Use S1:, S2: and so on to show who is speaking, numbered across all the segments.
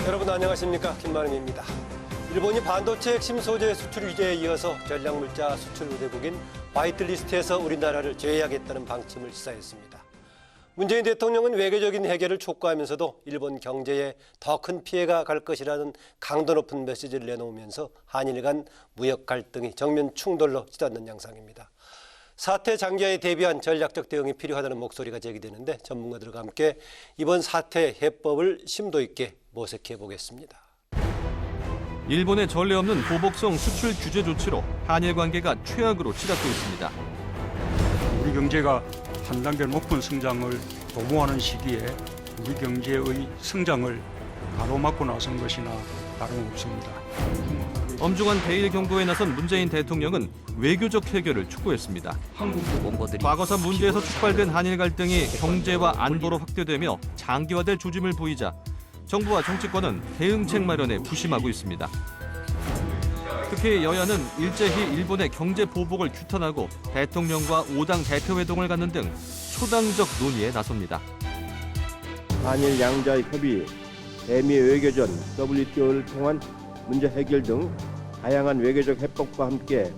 S1: 여러분 안녕하십니까, 김만음입니다. 일본이 반도체 핵심 소재 수출 규제에 이어서 전략물자 수출 우대국인 화이트리스트에서 우리나라를 제외하겠다는 방침을 시사했습니다. 문재인 대통령은 외교적인 해결을 촉구하면서도 일본 경제에 더 큰 피해가 갈 것이라는 강도 높은 메시지를 내놓으면서 한일 간 무역 갈등이 정면 충돌로 치닫는 양상입니다. 사태 장기화에 대비한 전략적 대응이 필요하다는 목소리가 제기되는데 전문가들과 함께 이번 사태 해법을 심도 있게 모색해 보겠습니다.
S2: 일본의 전례 없는 보복성 수출 규제 조치로 한일 관계가 최악으로 치닫고 있습니다.
S3: 우리 경제가 한 단계 높은 성장을 도모하는 시기에 우리 경제의 성장을 가로막고 나선 것이나 다름없습니다.
S2: 엄중한 대일 경고에 나선 문재인 대통령은 외교적 해결을 촉구했습니다. 과거사 문제에서 촉발된 한일 갈등이 경제와 안보로 확대되며 장기화될 조짐을 보이자 정부와 정치권은 대응책 마련에 부심하고 있습니다. 특히 여야는 일제히 일본의 경제 보복을 규탄하고 대통령과 5당 대표회동을 갖는 등 초당적 논의에 나섭니다.
S4: 한일 양자의 협의, 대미 외교전, WTO를 통한 문제 해결 등 다양한 외교적 해법과 함께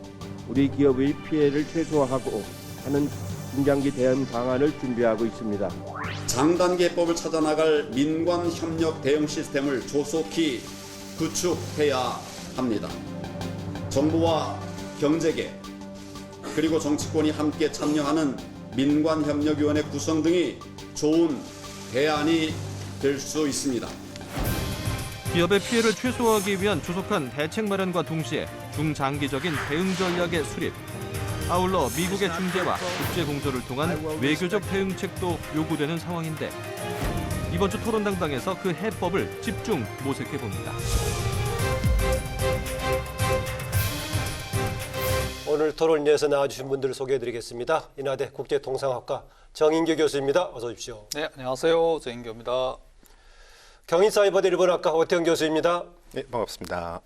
S4: 우리 기업의 피해를 최소화하고 하는 중장기 대응 방안을 준비하고 있습니다.
S5: 장단기 해법을 찾아나갈 민관 협력 대응 시스템을 조속히 구축해야 합니다. 정부와 경제계 그리고 정치권이 함께 참여하는 민관협력위원회 구성 등이 좋은 대안이 될 수 있습니다.
S2: 기업의 피해를 최소화하기 위한 조속한 대책 마련과 동시에 중장기적인 대응 전략의 수립, 아울러 미국의 중재와 국제 공조를 통한 외교적 대응책도 요구되는 상황인데 이번 주 토론당당에서 그 해법을 집중 모색해 봅니다.
S1: 오늘 토론에서 나와주신 분들을 소개해드리겠습니다. 인하대 국제통상학과 정인교 교수입니다. 어서 오십시오.
S6: 네, 안녕하세요. 정인교입니다.
S1: 경인사이버대 일본학과 오태영 교수입니다.
S7: 네, 반갑습니다.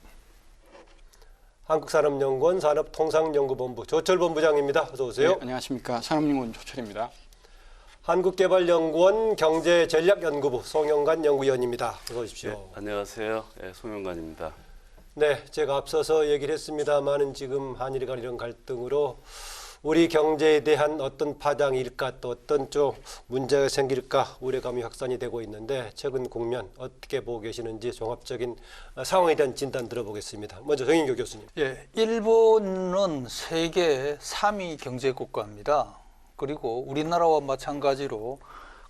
S1: 한국산업연구원 산업통상연구본부 조철본부장입니다. 어서 오세요.
S8: 네, 안녕하십니까. 산업연구원 조철입니다.
S1: 한국개발연구원 경제전략연구부 송영관 연구위원입니다. 어서 오십시오.
S9: 네, 안녕하세요. 네, 송영관입니다.
S1: 네, 제가 앞서서 얘기를 했습니다만은 지금 한일 간 이런 갈등으로 우리 경제에 대한 어떤 파장일까 또 어떤 좀 문제가 생길까 우려감이 확산이 되고 있는데 최근 국면 어떻게 보고 계시는지 종합적인 상황에 대한 진단 들어보겠습니다. 먼저 정인교 교수님.
S6: 예, 일본은 세계 3위 경제 국가입니다. 그리고 우리나라와 마찬가지로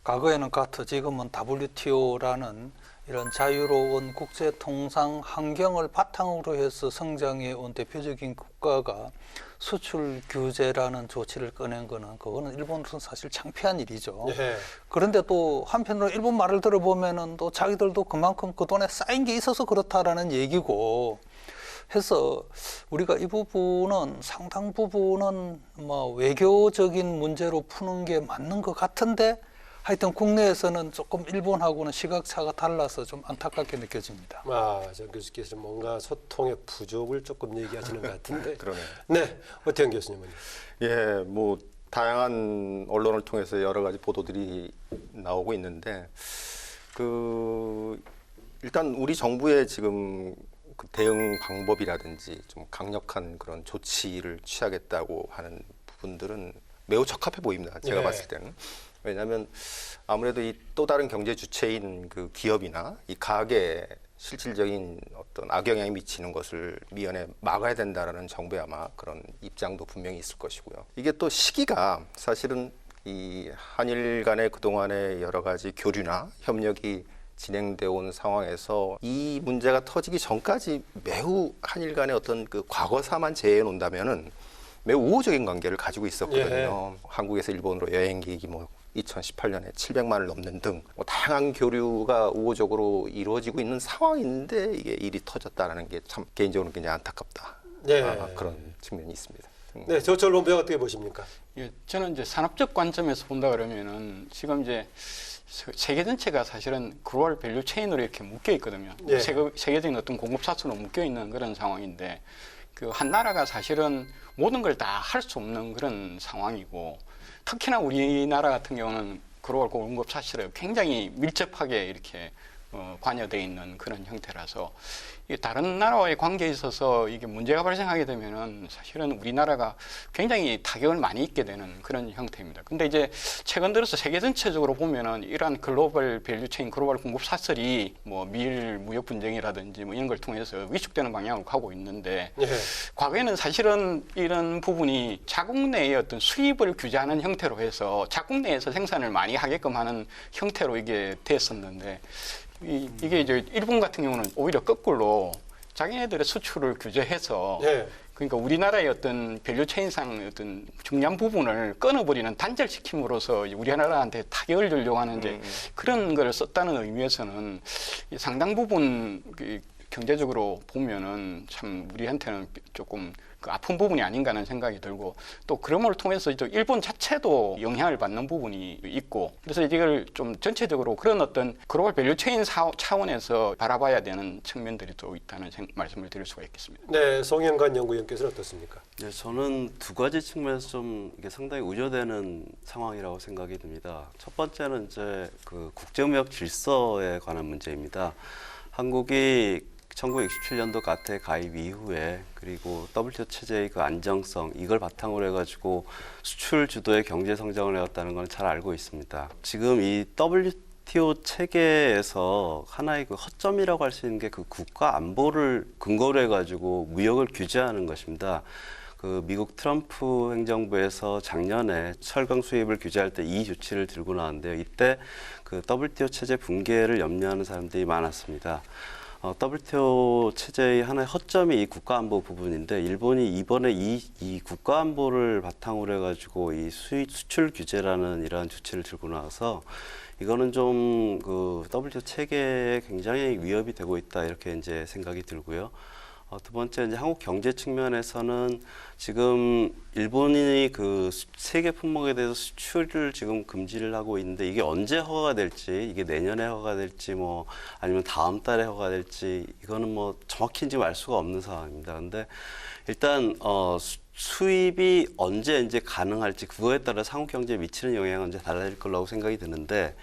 S6: 과거에는 가트, 지금은 WTO라는 이런 자유로운 국제 통상 환경을 바탕으로 해서 성장해 온 대표적인 국가가 수출 규제라는 조치를 꺼낸 거는 그거는 일본으로서는 사실 창피한 일이죠.
S1: 네.
S6: 그런데 또 한편으로 일본 말을 들어보면은 또 자기들도 그만큼 그 돈에 쌓인 게 있어서 그렇다라는 얘기고 해서 우리가 이 부분은 상당 부분은 뭐 외교적인 문제로 푸는 게 맞는 것 같은데 하여튼 국내에서는 조금 일본하고는 시각차가 달라서 좀 안타깝게 느껴집니다.
S1: 정 교수께서 뭔가 소통의 부족을 조금 얘기하시는 것 같은데.
S7: 그러네요.
S1: 네, 오태영 교수님은.
S7: 예, 뭐 다양한 언론을 통해서 여러 가지 보도들이 나오고 있는데 일단 우리 정부의 지금 그 대응 방법이라든지 좀 강력한 그런 조치를 취하겠다고 하는 부분들은 매우 적합해 보입니다. 제가 봤을 때는. 왜냐하면 아무래도 이 또 다른 경제 주체인 그 기업이나 이 가게에 실질적인 어떤 악영향이 미치는 것을 미연에 막아야 된다라는 정부의 아마 그런 입장도 분명히 있을 것이고요. 이게 또 시기가 사실은 이 한일 간의 그동안의 여러 가지 교류나 협력이 진행되어 온 상황에서 이 문제가 터지기 전까지 매우 한일 간의 어떤 그 과거사만 제외해 놓는다면은 매우 우호적인 관계를 가지고 있었거든요. 한국에서 일본으로 여행객이 2018년에 700만을 넘는 등 다양한 교류가 우호적으로 이루어지고 있는 상황인데 이게 일이 터졌다는 게 참 개인적으로 굉장히 안타깝다.
S1: 네.
S7: 그런 측면이 있습니다.
S1: 네, 조철본부장 어떻게 보십니까?
S8: 예, 저는 이제 산업적 관점에서 본다 그러면은 지금 이제 세계 전체가 사실은 글로벌 밸류 체인으로 이렇게 묶여 있거든요.
S1: 네.
S8: 세계적인 어떤 공급 사수로 묶여 있는 그런 상황인데 그 한 나라가 사실은 모든 걸 다 할 수 없는 그런 상황이고 특히나 우리나라 같은 경우는 글로벌 공급 사실을 굉장히 밀접하게 이렇게 관여되어 있는 그런 형태라서 이 다른 나라와의 관계에 있어서 이게 문제가 발생하게 되면은 사실은 우리나라가 굉장히 타격을 많이 입게 되는 그런 형태입니다. 근데 이제 최근 들어서 세계 전체적으로 보면은 이러한 글로벌 밸류체인, 글로벌 공급 사슬이 뭐 미일 무역 분쟁이라든지 뭐 이런 걸 통해서 위축되는 방향으로 가고 있는데
S1: 예.
S8: 과거에는 사실은 이런 부분이 자국 내의 어떤 수입을 규제하는 형태로 해서 자국 내에서 생산을 많이 하게끔 하는 형태로 이게 됐었는데 이게 이제 일본 같은 경우는 오히려 거꾸로 자기네들의 수출을 규제해서
S1: 예.
S8: 그러니까 우리나라의 어떤 밸류체인상 어떤 중요한 부분을 끊어버리는 단절시킴으로써 우리나라한테 타격을 주려고 하는 이제 그런 걸 썼다는 의미에서는 상당 부분 경제적으로 보면은 참 우리한테는 조금 그 아픈 부분이 아닌가 하는 생각이 들고 또 그런 걸 통해서 이제 일본 자체도 영향을 받는 부분이 있고 그래서 이걸 좀 전체적으로 그런 어떤 글로벌 밸류체인 차원에서 바라봐야 되는 측면들이 또 있다는 말씀을 드릴 수가 있겠습니다.
S1: 네, 송영관 연구위원께서는 어떻습니까?
S9: 네, 저는 두 가지 측면에서 좀 이게 상당히 우려되는 상황이라고 생각이 듭니다. 첫 번째는 이제 그 국제무역 질서에 관한 문제입니다. 한국이 1967년도 가트에 가입 이후에 그리고 WTO 체제의 그 안정성 이걸 바탕으로 해가지고 수출 주도의 경제 성장을 해왔다는 건 잘 알고 있습니다. 지금 이 WTO 체계에서 하나의 그 허점이라고 할 수 있는 게 그 국가 안보를 근거로 해가지고 무역을 규제하는 것입니다. 그 미국 트럼프 행정부에서 작년에 철강 수입을 규제할 때 이 조치를 들고 나왔는데요. 이때 그 WTO 체제 붕괴를 염려하는 사람들이 많았습니다. WTO 체제의 하나의 허점이 이 국가안보 부분인데 일본이 이번에 이 국가안보를 바탕으로 해가지고 이 수출 규제라는 이러한 조치를 들고 나와서 이거는 좀 그 WTO 체계에 굉장히 위협이 되고 있다 이렇게 이제 생각이 들고요. 두 번째 이제 한국 경제 측면에서는 지금 일본이 그 세계 품목에 대해서 수출을 지금 금지를 하고 있는데 이게 언제 허가가 될지 이게 내년에 허가가 될지 뭐 아니면 다음 달에 허가가 될지 이거는 뭐 정확히 지금 알 수가 없는 상황입니다. 근데 일단 수입이 언제 이제 가능할지 그거에 따라 한국 경제에 미치는 영향은 이제 달라질 거라고 생각이 드는데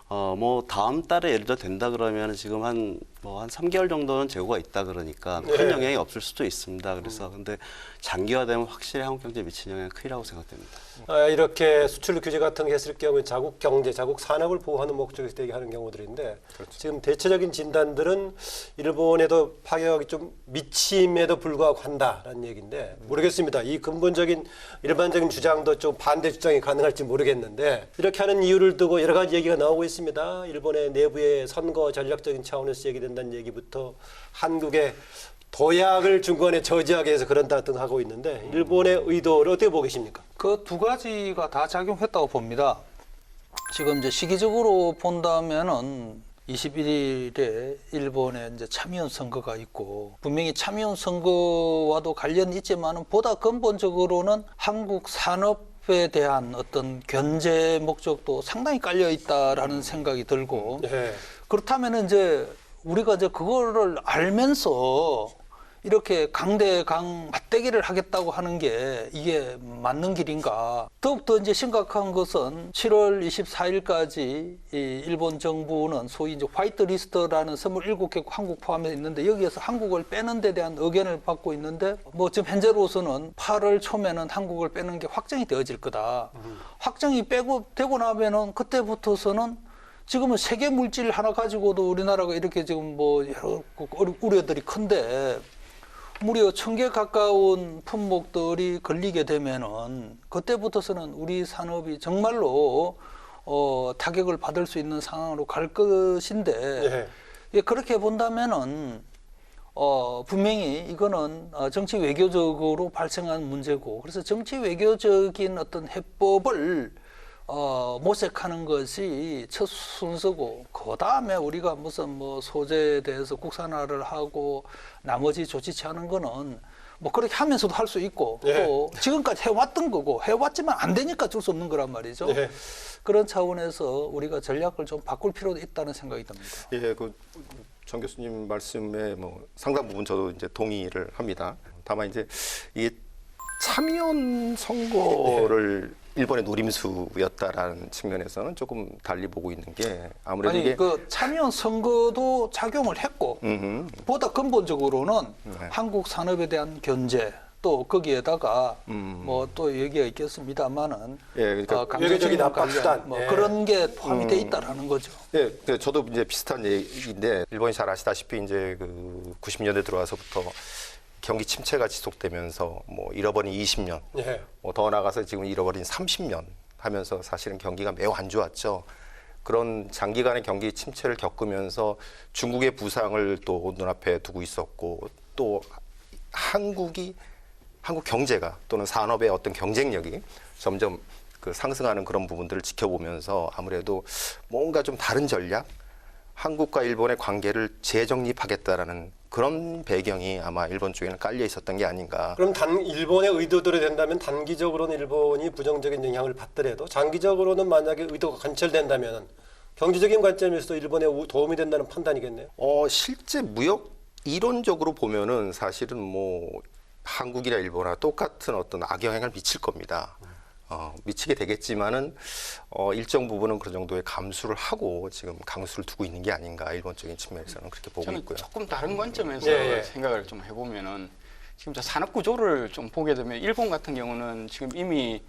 S9: 뭐 다음 달에 예를 들어 된다 그러면 지금 한 3개월 정도는 재고가 있다 그러니까 큰 영향이 없을 수도 있습니다. 그래서 근데 장기화되면 확실히 한국 경제에 미치는 영향이 크리라고 생각됩니다.
S1: 이렇게 수출 규제 같은 게 했을 경우에 자국 경제, 자국 산업을 보호하는 목적에서 얘기하는 경우들인데 그렇죠. 지금 대체적인 진단들은 일본에도 파격이 좀 미침에도 불구하고 한다라는 얘기인데 모르겠습니다. 이 근본적인 일반적인 주장도 좀 반대 주장이 가능할지 모르겠는데 이렇게 하는 이유를 두고 여러 가지 얘기가 나오고 있습니다. 일본의 내부의 선거 전략적인 차원에서 얘기된다는 얘기부터 한국의 도약을 중간에 저지하기 위해서 그런다 등 하고 있는데 일본의 의도를 어떻게 보고 계십니까?
S6: 그 두 가지가 다 작용했다고 봅니다. 지금 이제 시기적으로 본다면은 21일에 일본에 이제 참의원 선거가 있고 분명히 참의원 선거와도 관련이 있지만은 보다 근본적으로는 한국 산업에 대한 어떤 견제 목적도 상당히 깔려 있다라는 생각이 들고 그렇다면은 이제 우리가 이제 그거를 알면서 이렇게 강대강 맞대기를 하겠다고 하는 게 이게 맞는 길인가? 더욱더 이제 심각한 것은 7월 24일까지 이 일본 정부는 소위 이제 화이트 리스트라는 27개국 한국 포함해 있는데 여기에서 한국을 빼는 데 대한 의견을 받고 있는데 뭐 지금 현재로서는 8월 초면은 한국을 빼는 게 확정이 되어질 거다. 확정이 되고 나면은 그때부터서는 지금은 세계 물질 하나 가지고도 우리나라가 이렇게 지금 뭐 여러 우려들이 큰데 무려 1000개 가까운 품목들이 걸리게 되면은 그때부터서는 우리 산업이 정말로 타격을 받을 수 있는 상황으로 갈 것인데 그렇게 본다면은 분명히 이거는 정치 외교적으로 발생한 문제고 그래서 정치 외교적인 어떤 해법을 모색하는 것이 첫 순서고 그 다음에 우리가 무슨 뭐 소재에 대해서 국산화를 하고 나머지 조치 취하는 거는 뭐 그렇게 하면서도 할 수 있고 또 지금까지 해왔던 거고 해왔지만 안 되니까 줄 수 없는 거란 말이죠. 그런 차원에서 우리가 전략을 좀 바꿀 필요도 있다는 생각이 듭니다.
S7: 예, 그 정 교수님 말씀에 뭐 상당 부분 저도 이제 동의를 합니다. 다만 이제 이 참의원 선거를 일본의 노림수였다라는 측면에서는 조금 달리 보고 있는 게 아무래도
S6: 아니
S7: 이게
S6: 그 참여연 선거도 작용을 했고 보다 근본적으로는 한국 산업에 대한 견제 또 거기에다가 뭐 또 얘기가 있겠습니다만은
S7: 예, 그러니까
S1: 외교적인
S6: 강제징용
S1: 압박 수단.
S6: 관련 뭐
S1: 예.
S6: 그런 게 포함이 돼 있다라는 거죠.
S7: 예, 저도 이제 비슷한 얘기인데 일본이 잘 아시다시피 이제 그 90년대 들어와서부터 경기 침체가 지속되면서 뭐 잃어버린 20년,
S1: 예.
S7: 뭐 더 나가서 지금 잃어버린 30년 하면서 사실은 경기가 매우 안 좋았죠. 그런 장기간의 경기 침체를 겪으면서 중국의 부상을 또 눈앞에 두고 있었고 또 한국 경제가 또는 산업의 어떤 경쟁력이 점점 그 상승하는 그런 부분들을 지켜보면서 아무래도 뭔가 좀 다른 전략, 한국과 일본의 관계를 재정립하겠다라는 그런 배경이 아마 일본 쪽에는 깔려 있었던 게 아닌가.
S1: 그럼 일본의 의도대로 된다면 단기적으로는 일본이 부정적인 영향을 받더라도 장기적으로는 만약에 의도가 관철된다면 경제적인 관점에서도 일본에 도움이 된다는 판단이겠네요.
S7: 실제 무역 이론적으로 보면은 사실은 뭐 한국이나 일본이나 똑같은 어떤 악영향을 미칠 겁니다. 미치게 되겠지만은 일정 부분은 그런 정도의 감수를 하고 지금 강수를 두고 있는 게 아닌가 일본적인 측면에서는 그렇게 보고
S8: 저는
S7: 있고요.
S8: 조금 다른 관점에서
S1: 예, 예.
S8: 생각을 좀 해보면은 지금 저 산업 구조를 좀 보게 되면 일본 같은 경우는 지금 이미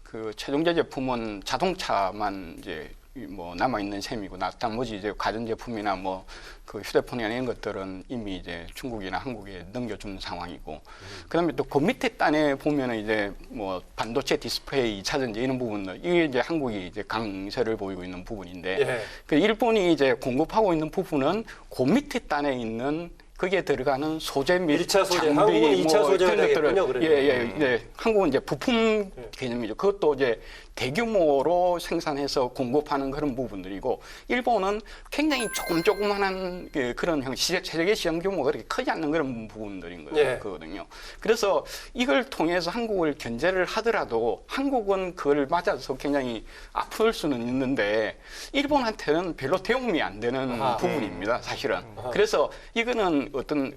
S8: 그 최종재 제품은 자동차만 이제 뭐 남아 있는 셈이고 나머지 이제 가전 제품이나 뭐 그 휴대폰이나 이런 것들은 이미 이제 중국이나 한국에 넘겨주는 상황이고 그다음에 또 그 밑에 단에 보면은 이제 뭐 반도체 디스플레이 2차 전지 이런 부분들 이게 이제 한국이 이제 강세를 보이고 있는 부분인데
S1: 예.
S8: 그 일본이 이제 공급하고 있는 부분은 그 밑에 단에 있는 거기에 들어가는 소재 및
S1: 1차 소재,
S8: 장비
S1: 한국은 2차 소재가
S8: 그런
S1: 되겠군요,
S8: 것들을
S1: 그러면.
S8: 예. 한국은 이제 부품 개념이죠. 그것도 이제 대규모로 생산해서 공급하는 그런 부분들이고 일본은 굉장히 조그만한 그런 세계 시장 규모가 그렇게 크지 않는 그런 부분들인
S1: 예.
S8: 거거든요. 그래서 이걸 통해서 한국을 견제를 하더라도 한국은 그걸 맞아서 굉장히 아플 수는 있는데 일본한테는 별로 대응이 안 되는 부분입니다. 사실은. 그래서 이거는 어떤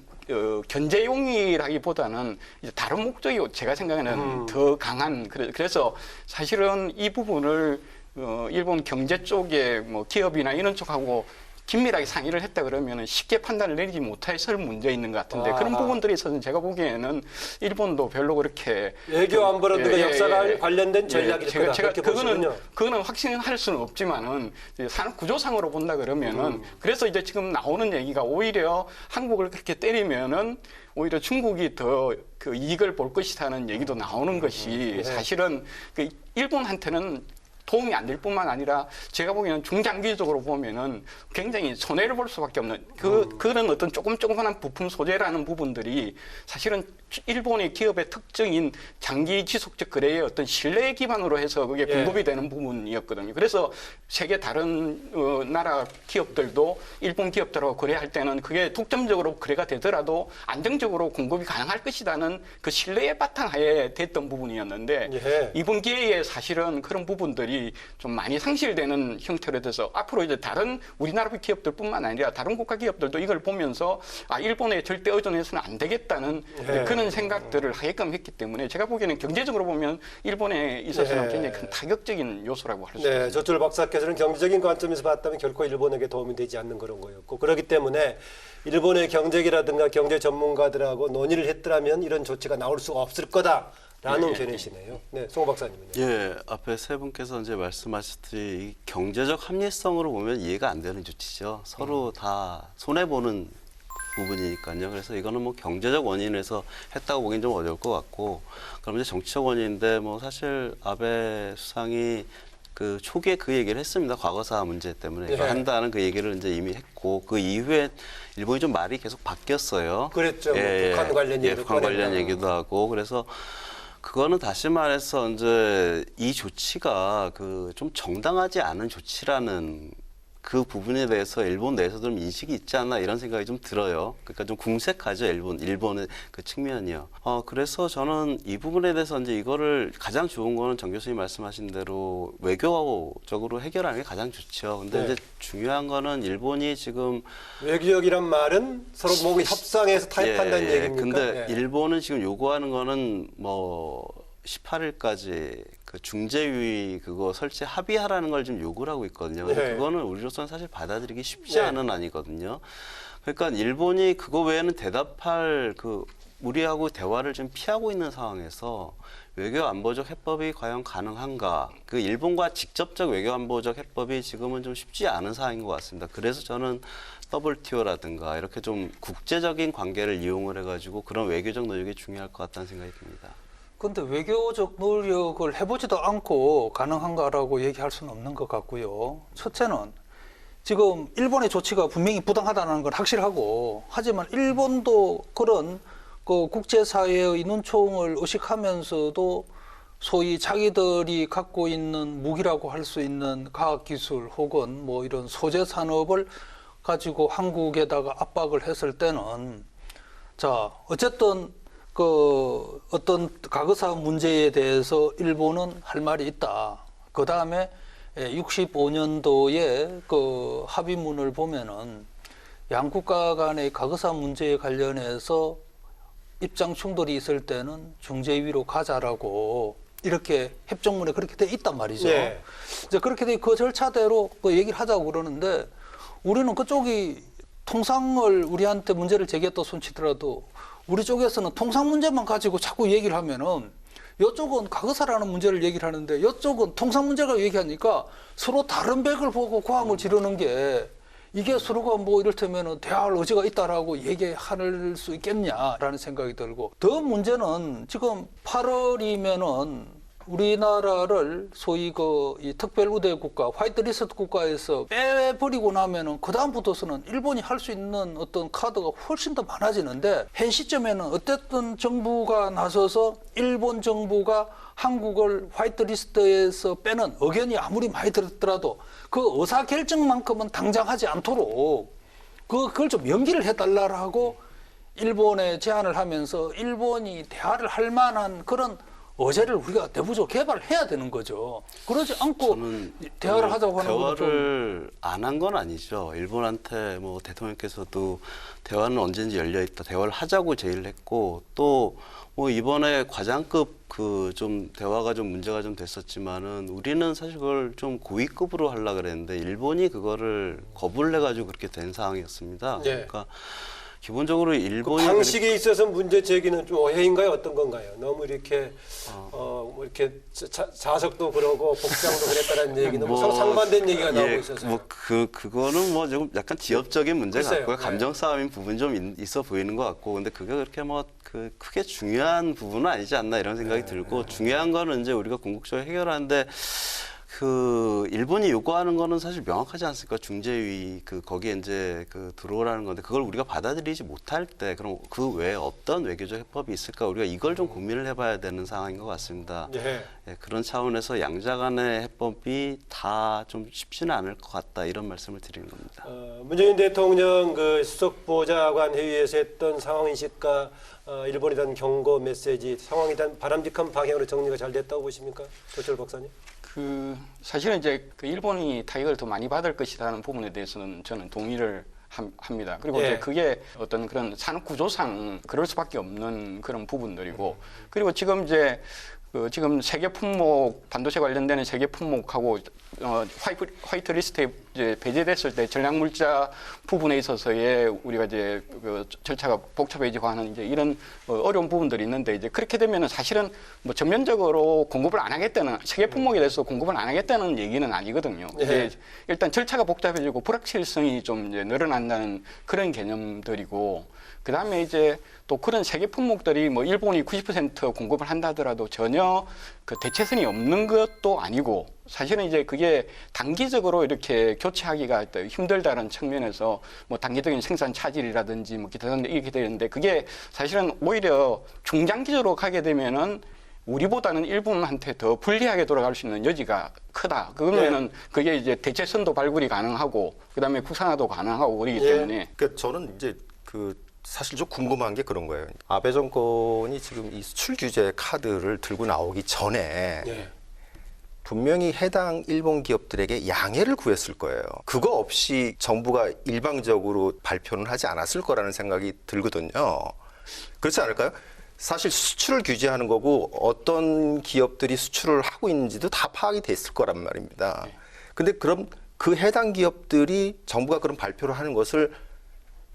S8: 견제용이라기보다는 이제 다른 목적이 제가 생각에는 더 강한 그래서 사실은 이 부분을 일본 경제 쪽에 뭐 기업이나 이런 쪽하고 긴밀하게 상의를 했다 그러면 쉽게 판단을 내리지 못했을 문제 있는 것 같은데 그런 부분들이 있어서 제가 보기에는 일본도 별로 그렇게
S1: 외교 안보라든가 역사가 관련된 전략일 거다.
S8: 제가
S1: 그렇게 보시군요.
S8: 그거는 확신할 수는 없지만은 산업 구조상으로 본다 그러면은 그래서 이제 지금 나오는 얘기가 오히려 한국을 그렇게 때리면은 오히려 중국이 더 그 이익을 볼 것이라는 얘기도 나오는 것이 사실은 그 일본한테는 도움이 안 될 뿐만 아니라 제가 보기에는 중장기적으로 보면은 굉장히 손해를 볼 수밖에 없는 그런 어떤 조그만한 부품 소재라는 부분들이 사실은 일본의 기업의 특징인 장기 지속적 거래의 어떤 신뢰 기반으로 해서 그게 공급이 되는 부분이었거든요. 그래서 세계 다른 나라 기업들도 일본 기업들하고 거래할 때는 그게 독점적으로 거래가 되더라도 안정적으로 공급이 가능할 것이라는 그 신뢰의 바탕하에 됐던 부분이었는데 이번 기회에 사실은 그런 부분들이 좀 많이 상실되는 형태로 돼서 앞으로 이제 다른 우리나라 기업들뿐만 아니라 다른 국가 기업들도 이걸 보면서 일본에 절대 의존해서는 안 되겠다는 그런 생각들을 하게끔 했기 때문에 제가 보기에는 경제적으로 보면 일본에 있어서는 굉장히 큰 타격적인 요소라고 할 수 있습니다.
S1: 저쪽 박사께서는 경제적인 관점에서 봤다면 결코 일본에게 도움이 되지 않는 그런 거였고 그렇기 때문에 일본의 경제기라든가 경제 전문가들하고 논의를 했더라면 이런 조치가 나올 수가 없을 거다라는 견해시네요. 네, 송 박사님은요.
S9: 예, 앞에 세 분께서 이제 말씀하셨듯이 이 경제적 합리성으로 보면 이해가 안 되는 조치죠. 서로 다 손해 보는 부분이니까요. 그래서 이거는 뭐 경제적 원인에서 했다고 보기엔 좀 어려울 것 같고, 그럼 이제 정치적 원인인데 뭐 사실 아베 수상이 그 초기에 그 얘기를 했습니다. 과거사 문제 때문에 이거 한다는 그 얘기를 이제 이미 했고 그 이후에 일본이 좀 말이 계속 바뀌었어요.
S1: 그랬죠. 북한 관련 얘기도
S9: 북한 관련 얘기도 하고 그래서. 그거는 다시 말해서 이제 이 조치가 그 좀 정당하지 않은 조치라는 그 부분에 대해서 일본 내에서 좀 인식이 있지 않나 이런 생각이 좀 들어요. 그러니까 좀 궁색하죠, 일본의 그 측면이요. 그래서 저는 이 부분에 대해서 이제 이거를 가장 좋은 거는 정 교수님 말씀하신 대로 외교적으로 해결하는 게 가장 좋죠. 근데 이제 중요한 거는 일본이 지금
S1: 외교적이란 말은 서로 뭔가 협상해서 타협한다는 얘기입니까?
S9: 근데 일본은 지금 요구하는 거는 뭐 18일까지 그 중재위 그거 설치 합의하라는 걸 좀 요구를 하고 있거든요. 근데
S1: 네.
S9: 그거는 우리로서는 사실 받아들이기 쉽지
S1: 네.
S9: 않은 안이거든요. 그러니까 일본이 그거 외에는 대답할 그 우리하고 대화를 좀 피하고 있는 상황에서 외교 안보적 해법이 과연 가능한가? 그 일본과 직접적 외교 안보적 해법이 지금은 좀 쉽지 않은 상황인 것 같습니다. 그래서 저는 WTO라든가 이렇게 좀 국제적인 관계를 이용을 해가지고 그런 외교적 노력이 중요할 것 같다는 생각이 듭니다.
S6: 그런데 외교적 노력을 해보지도 않고 가능한가라고 얘기할 수는 없는 것 같고요. 첫째는 지금 일본의 조치가 분명히 부당하다는 건 확실하고, 하지만 일본도 그런 그 국제사회의 눈총을 의식하면서도 소위 자기들이 갖고 있는 무기라고 할 수 있는 과학기술 혹은 뭐 이런 소재 산업을 가지고 한국에다가 압박을 했을 때는, 자, 어쨌든 그 어떤 과거사 문제에 대해서 일본은 할 말이 있다. 그 다음에 65년도에 그 합의문을 보면은 양국가 간의 과거사 문제에 관련해서 입장 충돌이 있을 때는 중재위로 가자라고 이렇게 협정문에 그렇게 돼 있단 말이죠.
S1: 네.
S6: 이제 그렇게 돼 그 절차대로 그 얘기를 하자고 그러는데, 우리는 그쪽이 통상을 우리한테 문제를 제기했다 손치더라도 우리 쪽에서는 통상 문제만 가지고 자꾸 얘기를 하면은 이쪽은 과거사라는 문제를 얘기를 하는데 이쪽은 통상 문제가 얘기하니까 서로 다른 백을 보고 고함을 지르는 게, 이게 서로가 뭐 이를테면은 대화할 의지가 있다라고 얘기할 수 있겠냐라는 생각이 들고, 더 문제는 지금 8월이면은 우리나라를 소위 이 특별 우대 국가, 화이트리스트 국가에서 빼버리고 나면은 그 다음부터서는 일본이 할 수 있는 어떤 카드가 훨씬 더 많아지는데, 현 시점에는 어쨌든 정부가 나서서 일본 정부가 한국을 화이트리스트에서 빼는 의견이 아무리 많이 들었더라도 그 의사 결정만큼은 당장 하지 않도록 그걸 좀 연기를 해달라고 일본에 제안을 하면서 일본이 대화를 할 만한 그런 의제를 우리가 내부적으로 개발해야 되는 거죠. 그러지 않고 대화를 하자고 하는 건 좀.
S9: 대화를 안 한 건 아니죠. 일본한테 뭐 대통령께서도 대화는 언제든지 열려 있다, 대화를 하자고 제의를 했고, 또 뭐 이번에 과장급 그 좀 대화가 좀 문제가 좀 됐었지만은 우리는 사실 그걸 좀 고위급으로 하려고 그랬는데 일본이 그거를 거부를 해가지고 그렇게 된 상황이었습니다.
S1: 네.
S9: 그러니까 기본적으로 일본이
S1: 방식에 있어서 문제 제기는 좀 오해인가요? 어떤 건가요? 너무 이렇게 뭐 이렇게 자석도 그러고 복장도 그랬다는 얘기는 뭐 상반된 얘기가 나오고 있어서.
S9: 뭐 그거는 뭐 조금 약간 지엽적인 문제
S1: 글쎄요.
S9: 같고요.
S1: 네.
S9: 감정 싸움인 부분 좀 있어 보이는 것 같고, 근데 그게 그렇게 뭐 크게 중요한 부분은 아니지 않나 이런 생각이 들고, 중요한 거는 이제 우리가 궁극적으로 해결하는데. 그 일본이 요구하는 거는 사실 명확하지 않습니까? 중재위 거기에 이제 들어오라는 건데, 그걸 우리가 받아들이지 못할 때 그럼 그 외에 어떤 외교적 해법이 있을까? 우리가 이걸 좀 고민을 해봐야 되는 상황인 것 같습니다.
S1: 예.
S9: 예, 그런 차원에서 양자 간의 해법이 다 좀 쉽지는 않을 것 같다, 이런 말씀을 드리는 겁니다.
S1: 문재인 대통령 그 수석보좌관 회의에서 했던 상황인식과 일본에 대한 경고 메시지, 상황에 대한 바람직한 방향으로 정리가 잘 됐다고 보십니까? 조철 박사님?
S8: 사실은 이제 일본이 타격을 더 많이 받을 것이라는 부분에 대해서는 저는 동의를 합니다. 그리고
S1: 예.
S8: 이제 그게 어떤 그런 산업 구조상 그럴 수밖에 없는 그런 부분들이고, 그리고 지금 이제 지금 세계 품목, 반도체 관련되는 세계 품목하고 화이트 리스트에 이제 배제됐을 때 전략 물자 부분에 있어서의 우리가 이제 절차가 복잡해지고 하는 이제 이런 어려운 부분들이 있는데, 이제 그렇게 되면은 사실은 뭐 전면적으로 공급을 안 하겠다는, 세계 품목에 대해서 공급을 안 하겠다는 얘기는 아니거든요.
S1: 네.
S8: 이제 일단 절차가 복잡해지고 불확실성이 좀 이제 늘어난다는 그런 개념들이고, 그 다음에 이제 또 그런 세계 품목들이 뭐 일본이 90% 공급을 한다 하더라도 전혀 그 대체선이 없는 것도 아니고, 사실은 이제 그게 단기적으로 이렇게 교체하기가 힘들다는 측면에서 뭐 단기적인 생산 차질이라든지 뭐 기타 등등 이렇게 되는데, 그게 사실은 오히려 중장기적으로 가게 되면은 우리보다는 일본한테 더 불리하게 돌아갈 수 있는 여지가 크다. 그러면은 그게 이제 대체선도 발굴이 가능하고, 그 다음에 국산화도 가능하고 그러기 때문에.
S7: 그러니까 저는 이제 사실 좀 궁금한 게 그런 거예요. 아베 정권이 지금 이 수출 규제 카드를 들고 나오기 전에 분명히 해당 일본 기업들에게 양해를 구했을 거예요. 그거 없이 정부가 일방적으로 발표는 하지 않았을 거라는 생각이 들거든요. 그렇지 않을까요? 사실 수출을 규제하는 거고 어떤 기업들이 수출을 하고 있는지도 다 파악이 됐을 거란 말입니다. 근데 그럼 그 해당 기업들이 정부가 그런 발표를 하는 것을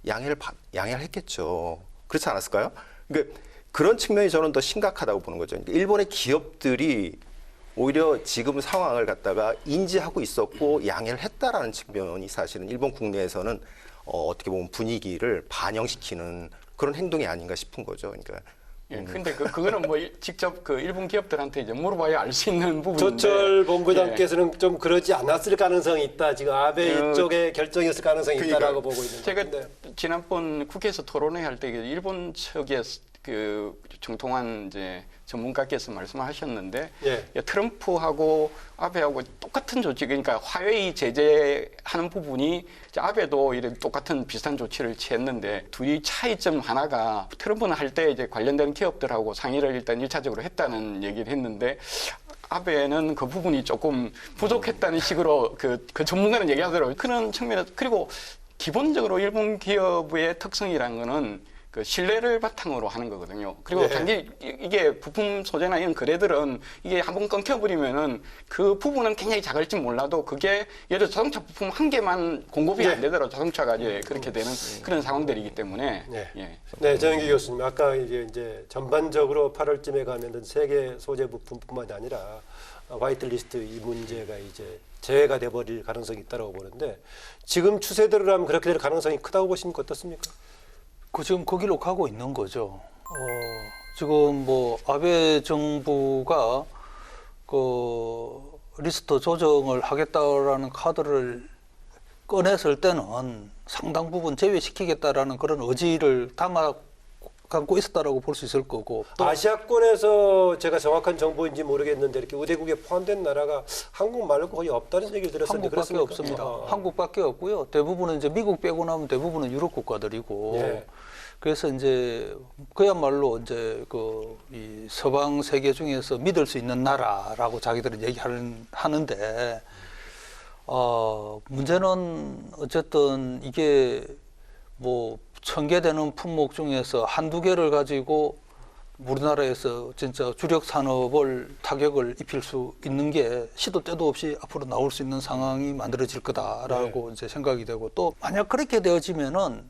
S7: 양해를 했겠죠. 그렇지 않았을까요? 그러니까 그런 측면이 저는 더 심각하다고 보는 거죠. 일본의 기업들이 오히려 지금 상황을 갖다가 인지하고 있었고 양해를 했다라는 측면이 사실은 일본 국내에서는 어떻게 보면 분위기를 반영시키는 그런 행동이 아닌가 싶은 거죠. 그러니까.
S8: 예, 근데 그거는 뭐 직접 그 일본 기업들한테 이제 물어봐야 알 수 있는 부분인데.
S1: 조철 본부장께서는 좀 그러지 않았을 가능성이 있다. 지금 아베 쪽의 결정이었을 가능성이 있다라고 보고 있는데.
S8: 제가 지난번 국회에서 토론회 할 때 일본 측에 그 정통한 이제 전문가께서 말씀하셨는데 트럼프하고 아베하고 똑같은 조치, 그러니까 화웨이 제재하는 부분이 이제 아베도 이런 똑같은 비슷한 조치를 취했는데 둘이 차이점 하나가 트럼프는 할 때 이제 관련된 기업들하고 상의를 일단 1차적으로 했다는 얘기를 했는데 아베는 그 부분이 조금 부족했다는 식으로 그 전문가는 얘기하더라고요. 그런 측면에서. 그리고 기본적으로 일본 기업의 특성이라는 거는 그 신뢰를 바탕으로 하는 거거든요. 그리고 단지 이게 부품 소재나 이런 거래들은 이게 한번 끊겨버리면은 그 부분은 굉장히 작을지 몰라도 그게 예를 들어 자동차 부품 한 개만 공급이 안 되더라도 자동차가 이제 그렇게 되는 그런 상황들이기 때문에.
S1: 네, 정영기 교수님. 아까 이제 전반적으로 8월쯤에 가면은 세계 소재 부품뿐만이 아니라 화이트리스트 이 문제가 이제 재해가 돼버릴 가능성이 있다고 보는데 지금 추세대로라면 그렇게 될 가능성이 크다고 보시니까 어떻습니까?
S6: 지금 그 길로 가고 있는 거죠. 지금 뭐 아베 정부가 그 리스트 조정을 하겠다라는 카드를 꺼냈을 때는 상당 부분 제외시키겠다라는 그런 의지를 담고 있었다라고 볼 수 있을 거고. 또
S1: 아시아권에서 제가 정확한 정보인지 모르겠는데 이렇게 우대국에 포함된 나라가 한국 말고 거의 없다는 얘기를 들었는데
S6: 한국밖에
S1: 그렇습니까?
S6: 없습니다. 한국밖에 없고요. 대부분은 이제 미국 빼고 나면 대부분은 유럽 국가들이고. 그래서 이제 그야말로 이제 이 서방 세계 중에서 믿을 수 있는 나라라고 자기들은 얘기하는데 문제는 어쨌든 이게 뭐 1000개 되는 품목 중에서 한두 개를 가지고 우리나라에서 진짜 주력 산업을 타격을 입힐 수 있는 게 시도 때도 없이 앞으로 나올 수 있는 상황이 만들어질 거다라고 이제 생각이 되고, 또 만약 그렇게 되어지면은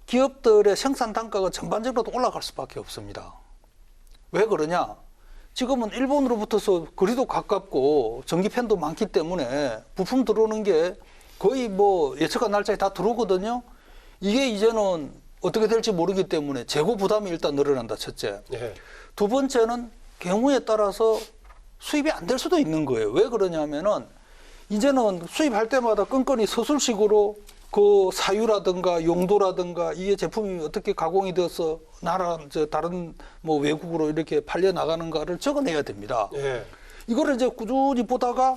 S6: 기업들의 생산 단가가 전반적으로 올라갈 수밖에 없습니다. 왜 그러냐? 지금은 일본으로부터서 거리도 가깝고 전기팬도 많기 때문에 부품 들어오는 게 거의 뭐 예측한 날짜에 다 들어오거든요. 이게 이제는 어떻게 될지 모르기 때문에 재고 부담이 일단 늘어난다, 첫째. 두 번째는 경우에 따라서 수입이 안 될 수도 있는 거예요. 왜 그러냐면은 이제는 수입할 때마다 끈끈이 서술식으로 그 사유라든가 용도라든가 이게 제품이 어떻게 가공이 되어서 다른 뭐 외국으로 이렇게 팔려 나가는가를 적어내야 됩니다. 이거를 이제 꾸준히 보다가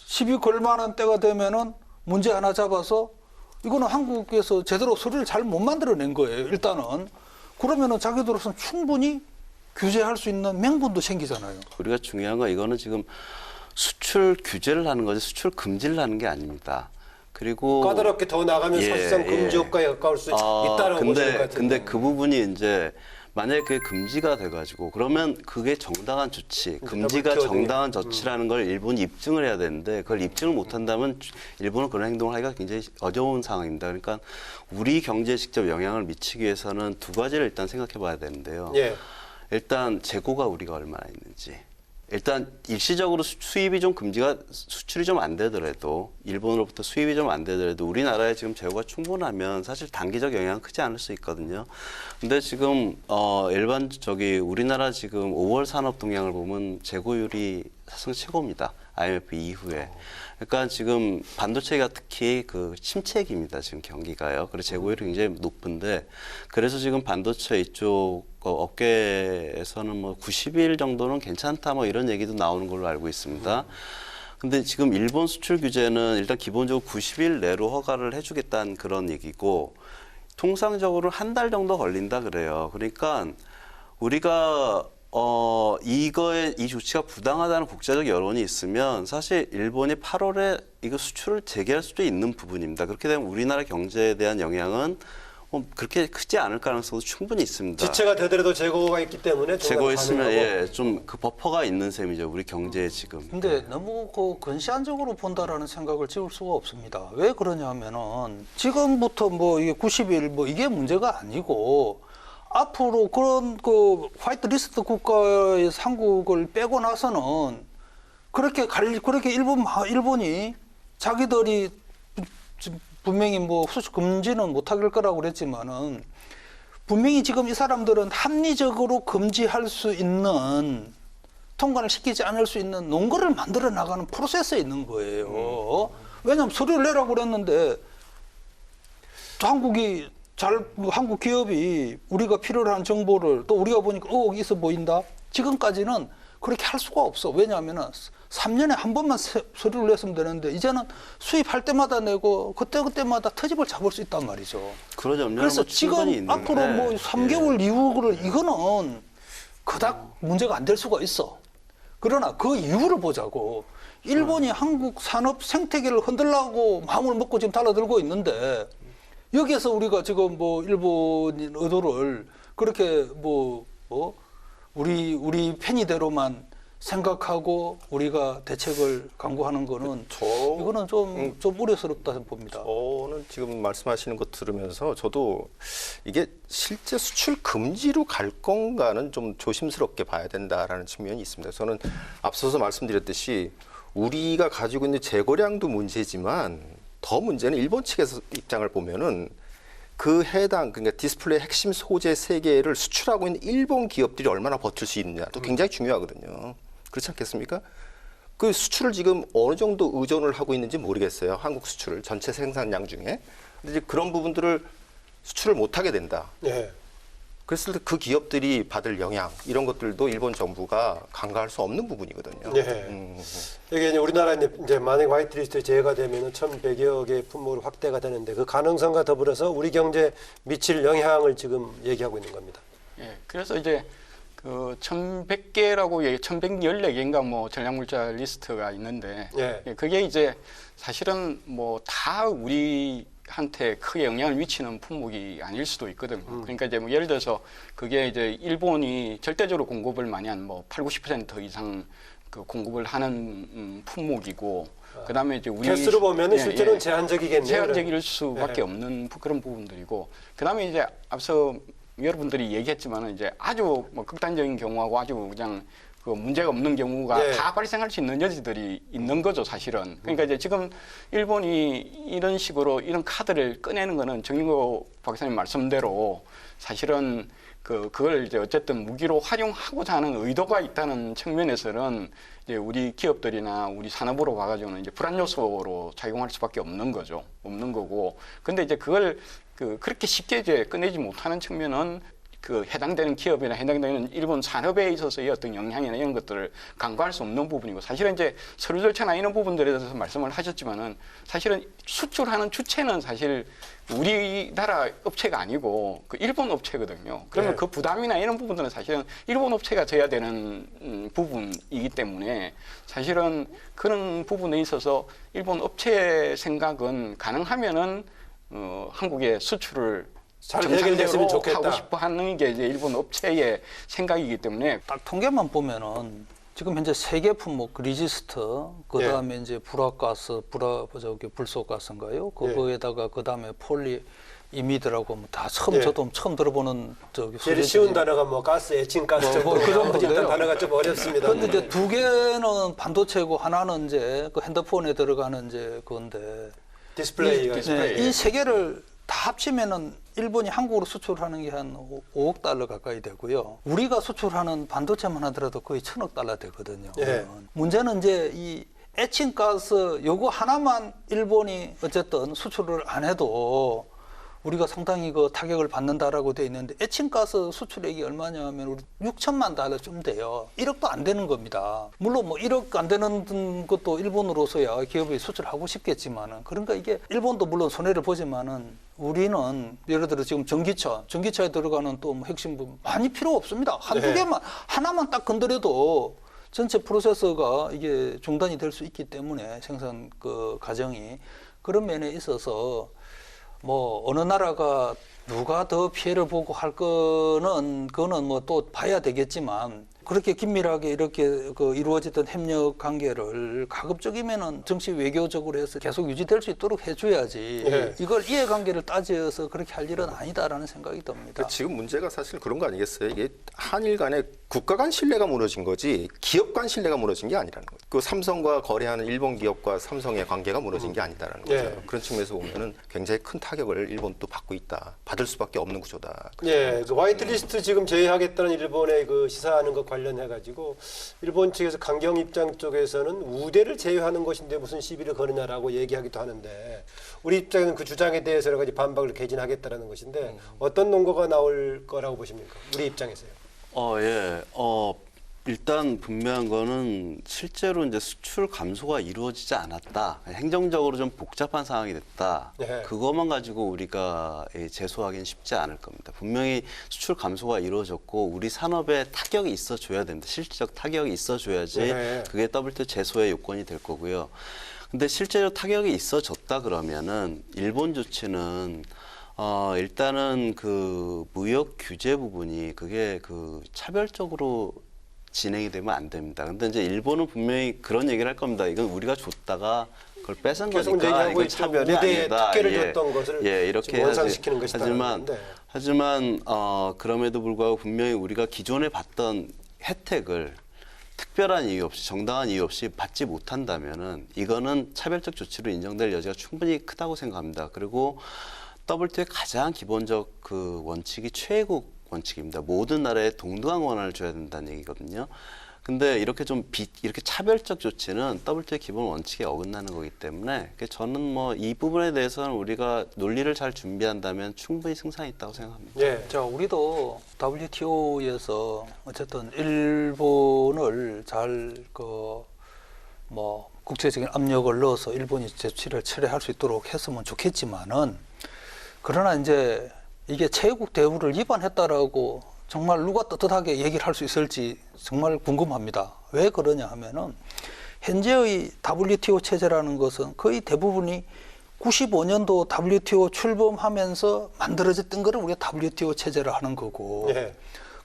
S6: 시비 걸 만한 때가 되면은 문제 하나 잡아서 이거는 한국에서 제대로 서류를 잘 못 만들어낸 거예요. 일단은 그러면은 자기들로서는 충분히 규제할 수 있는 명분도 생기잖아요.
S9: 우리가 중요한 건 이거는 지금 수출 규제를 하는 거지 수출 금지를 하는 게 아닙니다. 그리고
S1: 까다롭게 더 나가면 사실상 금지 효과에 가까울 수 있다라고 보시는 것 같은데.
S9: 근데 그 부분이 이제 만약에 그게 금지가 돼가지고 그러면 그게 정당한 조치, 금지가 정당한 조치라는 걸 일본이 입증을 해야 되는데 그걸 입증을 못한다면 일본은 그런 행동을 하기가 굉장히 어려운 상황입니다. 그러니까 우리 경제에 직접 영향을 미치기 위해서는 두 가지를 일단 생각해 봐야 되는데요. 일단 재고가 우리가 얼마나 있는지. 일단 일시적으로 수입이 좀 금지가 수출이 좀 안 되더라도 일본으로부터 수입이 좀 안 되더라도 우리나라에 지금 재고가 충분하면 사실 단기적 영향은 크지 않을 수 있거든요. 근데 지금 우리나라 지금 5월 산업 동향을 보면 재고율이 사상 최고입니다. IMF 이후에. 그러니까 지금 반도체가 특히 그 침체기입니다. 지금 경기가요. 그래서 재고율이 굉장히 높은데 그래서 지금 반도체 이쪽 업계에서는 뭐 90일 정도는 괜찮다 뭐 이런 얘기도 나오는 걸로 알고 있습니다. 근데 지금 일본 수출 규제는 일단 기본적으로 90일 내로 허가를 해주겠다는 그런 얘기고 통상적으로 한 달 정도 걸린다 그래요. 그러니까 우리가 이 조치가 부당하다는 국제적 여론이 있으면 사실 일본이 8월에 이거 수출을 재개할 수도 있는 부분입니다. 그렇게 되면 우리나라 경제에 대한 영향은 그렇게 크지 않을 가능성도 충분히 있습니다.
S1: 지체가 되더라도 재고가 있기 때문에
S9: 재고했으면
S1: 가능하고.
S9: 좀 그 버퍼가 있는 셈이죠. 우리 경제에 지금.
S6: 근데 너무 그 근시안적으로 본다라는 생각을 지울 수가 없습니다. 왜 그러냐면은 지금부터 뭐 이게 90일 뭐 이게 문제가 아니고 앞으로 그런 그 화이트 리스트 국가에서 한국을 빼고 나서는 그렇게 일본이 자기들이 분명히 뭐 수출 금지는 못할 거라고 그랬지만은 분명히 지금 이 사람들은 합리적으로 금지할 수 있는 통관을 시키지 않을 수 있는 논거를 만들어 나가는 프로세스에 있는 거예요. 왜냐하면 서류를 내라고 그랬는데 한국 기업이 우리가 필요로 하는 정보를 또 우리가 보니까 의혹이 있어 보인다. 지금까지는 그렇게 할 수가 없어. 왜냐하면 3년에 한 번만 서류를 냈으면 되는데 이제는 수입할 때마다 내고 그때마다 트집을 잡을 수 있단 말이죠. 그래서 지금 앞으로 뭐 3개월 이후를 이거는 그닥 문제가 안 될 수가 있어. 그러나 그 이유를 보자고. 일본이 한국 산업 생태계를 흔들라고 마음을 먹고 지금 달라들고 있는데 여기에서 우리가 지금 뭐 일본인 의도를 그렇게 우리 편의대로만 생각하고 우리가 대책을 강구하는 거는 이거는 좀 우려스럽다 봅니다.
S7: 저는 지금 말씀하시는 거 들으면서 저도 이게 실제 수출 금지로 갈 건가는 좀 조심스럽게 봐야 된다라는 측면이 있습니다. 저는 앞서서 말씀드렸듯이 우리가 가지고 있는 재고량도 문제지만 더 문제는 일본 측에서 입장을 보면은 그러니까 디스플레이 핵심 소재 3개를 수출하고 있는 일본 기업들이 얼마나 버틸 수 있느냐도 굉장히 중요하거든요. 그렇지 않겠습니까? 그 수출을 지금 어느 정도 의존을 하고 있는지 모르겠어요. 한국 수출을 전체 생산량 중에. 근데 이제 그런 부분들을 수출을 못하게 된다.
S1: 네.
S7: 그랬을 때 그 기업들이 받을 영향 이런 것들도 일본 정부가 간과할 수 없는 부분이거든요.
S1: 네. 이게 이제 우리나라 이제 만약 화이트리스트에 제외가 되면은 1,100여 개의 품목으로 확대가 되는데 그 가능성과 더불어서 우리 경제에 미칠 영향을 지금 얘기하고 있는 겁니다.
S8: 예, 그래서 이제 그 1,100개라고 1,114개인가 뭐 전략물자 리스트가 있는데 예, 그게 이제 사실은 뭐 다 우리한테 크게 영향을 미치는 품목이 아닐 수도 있거든요. 그러니까 이제 뭐 예를 들어서 그게 이제 일본이 절대적으로 공급을 많이 한 뭐 80% 이상 그 공급을 하는 품목이고 그다음에 이제 우리
S1: 개수로 보면은 실제로는 제한적이겠네요.
S8: 제한적일 수밖에 없는 그런 부분들이고 그다음에 이제 앞서 여러분들이 얘기했지만은 이제 아주 뭐 극단적인 경우하고 아주 그냥 그 문제가 없는 경우가 다 발생할 수 있는 여지들이 있는 거죠, 사실은. 그러니까 이제 지금 일본이 이런 식으로 이런 카드를 꺼내는 거는 정인고 박사님 말씀대로 사실은 그걸 이제 어쨌든 무기로 활용하고자 하는 의도가 있다는 측면에서는 이제 우리 기업들이나 우리 산업으로 봐가지고는 이제 불안 요소로 작용할 수밖에 없는 거죠. 없는 거고. 근데 이제 그걸 그렇게 쉽게 이제 꺼내지 못하는 측면은 그 해당되는 기업이나 해당되는 일본 산업에 있어서의 어떤 영향이나 이런 것들을 간과할 수 없는 부분이고 사실은 이제 서류 절차나 이런 부분들에 대해서 말씀을 하셨지만은 사실은 수출하는 주체는 사실 우리나라 업체가 아니고 그 일본 업체거든요. 그러면 그 부담이나 이런 부분들은 사실은 일본 업체가 져야 되는 부분이기 때문에 사실은 그런 부분에 있어서 일본 업체의 생각은 가능하면은 한국의 수출을
S1: 잘 해결됐으면 좋겠다.
S8: 하고 싶어 하는 게 이제 일본 업체의 생각이기 때문에
S6: 딱 통계만 보면은 지금 현재 3개 품목 리지스트 그다음에 이제 불화가스, 불소가스인가요? 그거에다가 그다음에 폴리 이미드라고 뭐 다 저도 처음 들어보는
S1: 제일 쉬운 단어가 뭐 가스, 에칭가스 정도
S6: 그 정도인데요.
S1: 단어가 좀 어렵습니다.
S6: 그런데 이제 2개는 반도체고 하나는 이제 그 핸드폰에 들어가는 이제 그건데
S1: 디스플레이가
S6: 이 3개를 다 합치면은 일본이 한국으로 수출하는 게 한 5억 달러 가까이 되고요. 우리가 수출하는 반도체만 하더라도 거의 1,000억 달러 되거든요. 문제는 이제 이 에칭가스 요거 하나만 일본이 어쨌든 수출을 안 해도 우리가 상당히 그 타격을 받는다라고 돼 있는데 에칭가스 수출액이 얼마냐면 우리 6천만 달러 좀 돼요. 1억도 안 되는 겁니다. 물론 뭐 1억 안 되는 것도 일본으로서야 기업이 수출하고 싶겠지만은 그러니까 이게 일본도 물론 손해를 보지만은 우리는 예를 들어 지금 전기차에 들어가는 또 뭐 핵심 부분 많이 필요 없습니다. 한두 개만 하나만 딱 건드려도 전체 프로세서가 이게 중단이 될 수 있기 때문에 생산 그 과정이 그런 면에 있어서 뭐 어느 나라가 누가 더 피해를 보고 할 그거는 뭐 또 봐야 되겠지만 그렇게 긴밀하게 이렇게 이루어졌던 협력 관계를 가급적이면은 정치 외교적으로 해서 계속 유지될 수 있도록 해줘야지.
S1: 예.
S6: 이걸 이해관계를 따져서 그렇게 할 일은 아니다라는 생각이 듭니다.
S7: 지금 문제가 사실 그런 거 아니겠어요? 이게 한일 간의 국가 간 신뢰가 무너진 거지 기업 간 신뢰가 무너진 게 아니라는 거죠. 그 삼성과 거래하는 일본 기업과 삼성의 관계가 무너진 게 아니다라는 거죠.
S1: 예.
S7: 그런 측면에서 보면은 굉장히 큰 타격을 일본도 받고 있다. 받을 수밖에 없는 구조다.
S1: 예, 그 화이트리스트 지금 제외하겠다는 일본의 그 시사하는 것 관련해 가지고 일본 측에서 강경 입장 쪽에서는 우대를 제외하는 것인데 무슨 시비를 거느냐라고 얘기하기도 하는데 우리 입장에는 그 주장에 대해서 여러 가지 반박을 개진하겠다라는 것인데 어떤 논거가 나올 거라고 보십니까? 우리 입장에서요.
S9: 예. 일단 분명한 거는 실제로 이제 수출 감소가 이루어지지 않았다. 행정적으로 좀 복잡한 상황이 됐다.
S1: 네.
S9: 그것만 가지고 우리가 제소하기는 쉽지 않을 겁니다. 분명히 수출 감소가 이루어졌고 우리 산업에 타격이 있어줘야 됩니다. 실질적 타격이 있어줘야지
S1: 네.
S9: 그게 WTO 제소의 요건이 될 거고요. 근데 실제로 타격이 있어졌다 그러면은 일본 조치는 일단은 그 무역 규제 부분이 그게 그 차별적으로 진행이 되면 안 됩니다. 근데 이제 일본은 분명히 그런 얘기를 할 겁니다. 이건 우리가 줬다가 그걸 뺏은
S1: 계속
S9: 거니까
S1: 얘기하고
S9: 이건
S1: 있죠.
S9: 차별이
S1: 우대에
S9: 아니다.
S1: 특혜를 줬던 것을
S9: 이렇게
S1: 지금 원상시키는 것이다.
S9: 하지만 그럼에도 불구하고 분명히 우리가 기존에 받던 혜택을 특별한 이유 없이 정당한 이유 없이 받지 못한다면은 이거는 차별적 조치로 인정될 여지가 충분히 크다고 생각합니다. 그리고 WTO의 가장 기본적 그 원칙이 최애국 원칙입니다. 모든 나라에 동등한 권한을 줘야 된다는 얘기거든요. 근데 이렇게 이렇게 차별적 조치는 WTO의 기본 원칙에 어긋나는 거기 때문에 저는 뭐 이 부분에 대해서는 우리가 논리를 잘 준비한다면 충분히 승산이 있다고 생각합니다.
S1: 예.
S6: 자, 우리도 WTO에서 어쨌든 일본을 잘 국제적인 압력을 넣어서 일본이 조치를 철회할 수 있도록 했으면 좋겠지만은 그러나 이제 이게 최애국 대우를 위반했다라고 정말 누가 떳떳하게 얘기를 할 수 있을지 정말 궁금합니다. 왜 그러냐 하면은 현재의 WTO 체제라는 것은 거의 대부분이 95년도 WTO 출범하면서 만들어졌던 거를 우리가 WTO 체제를 하는 거고
S1: 예.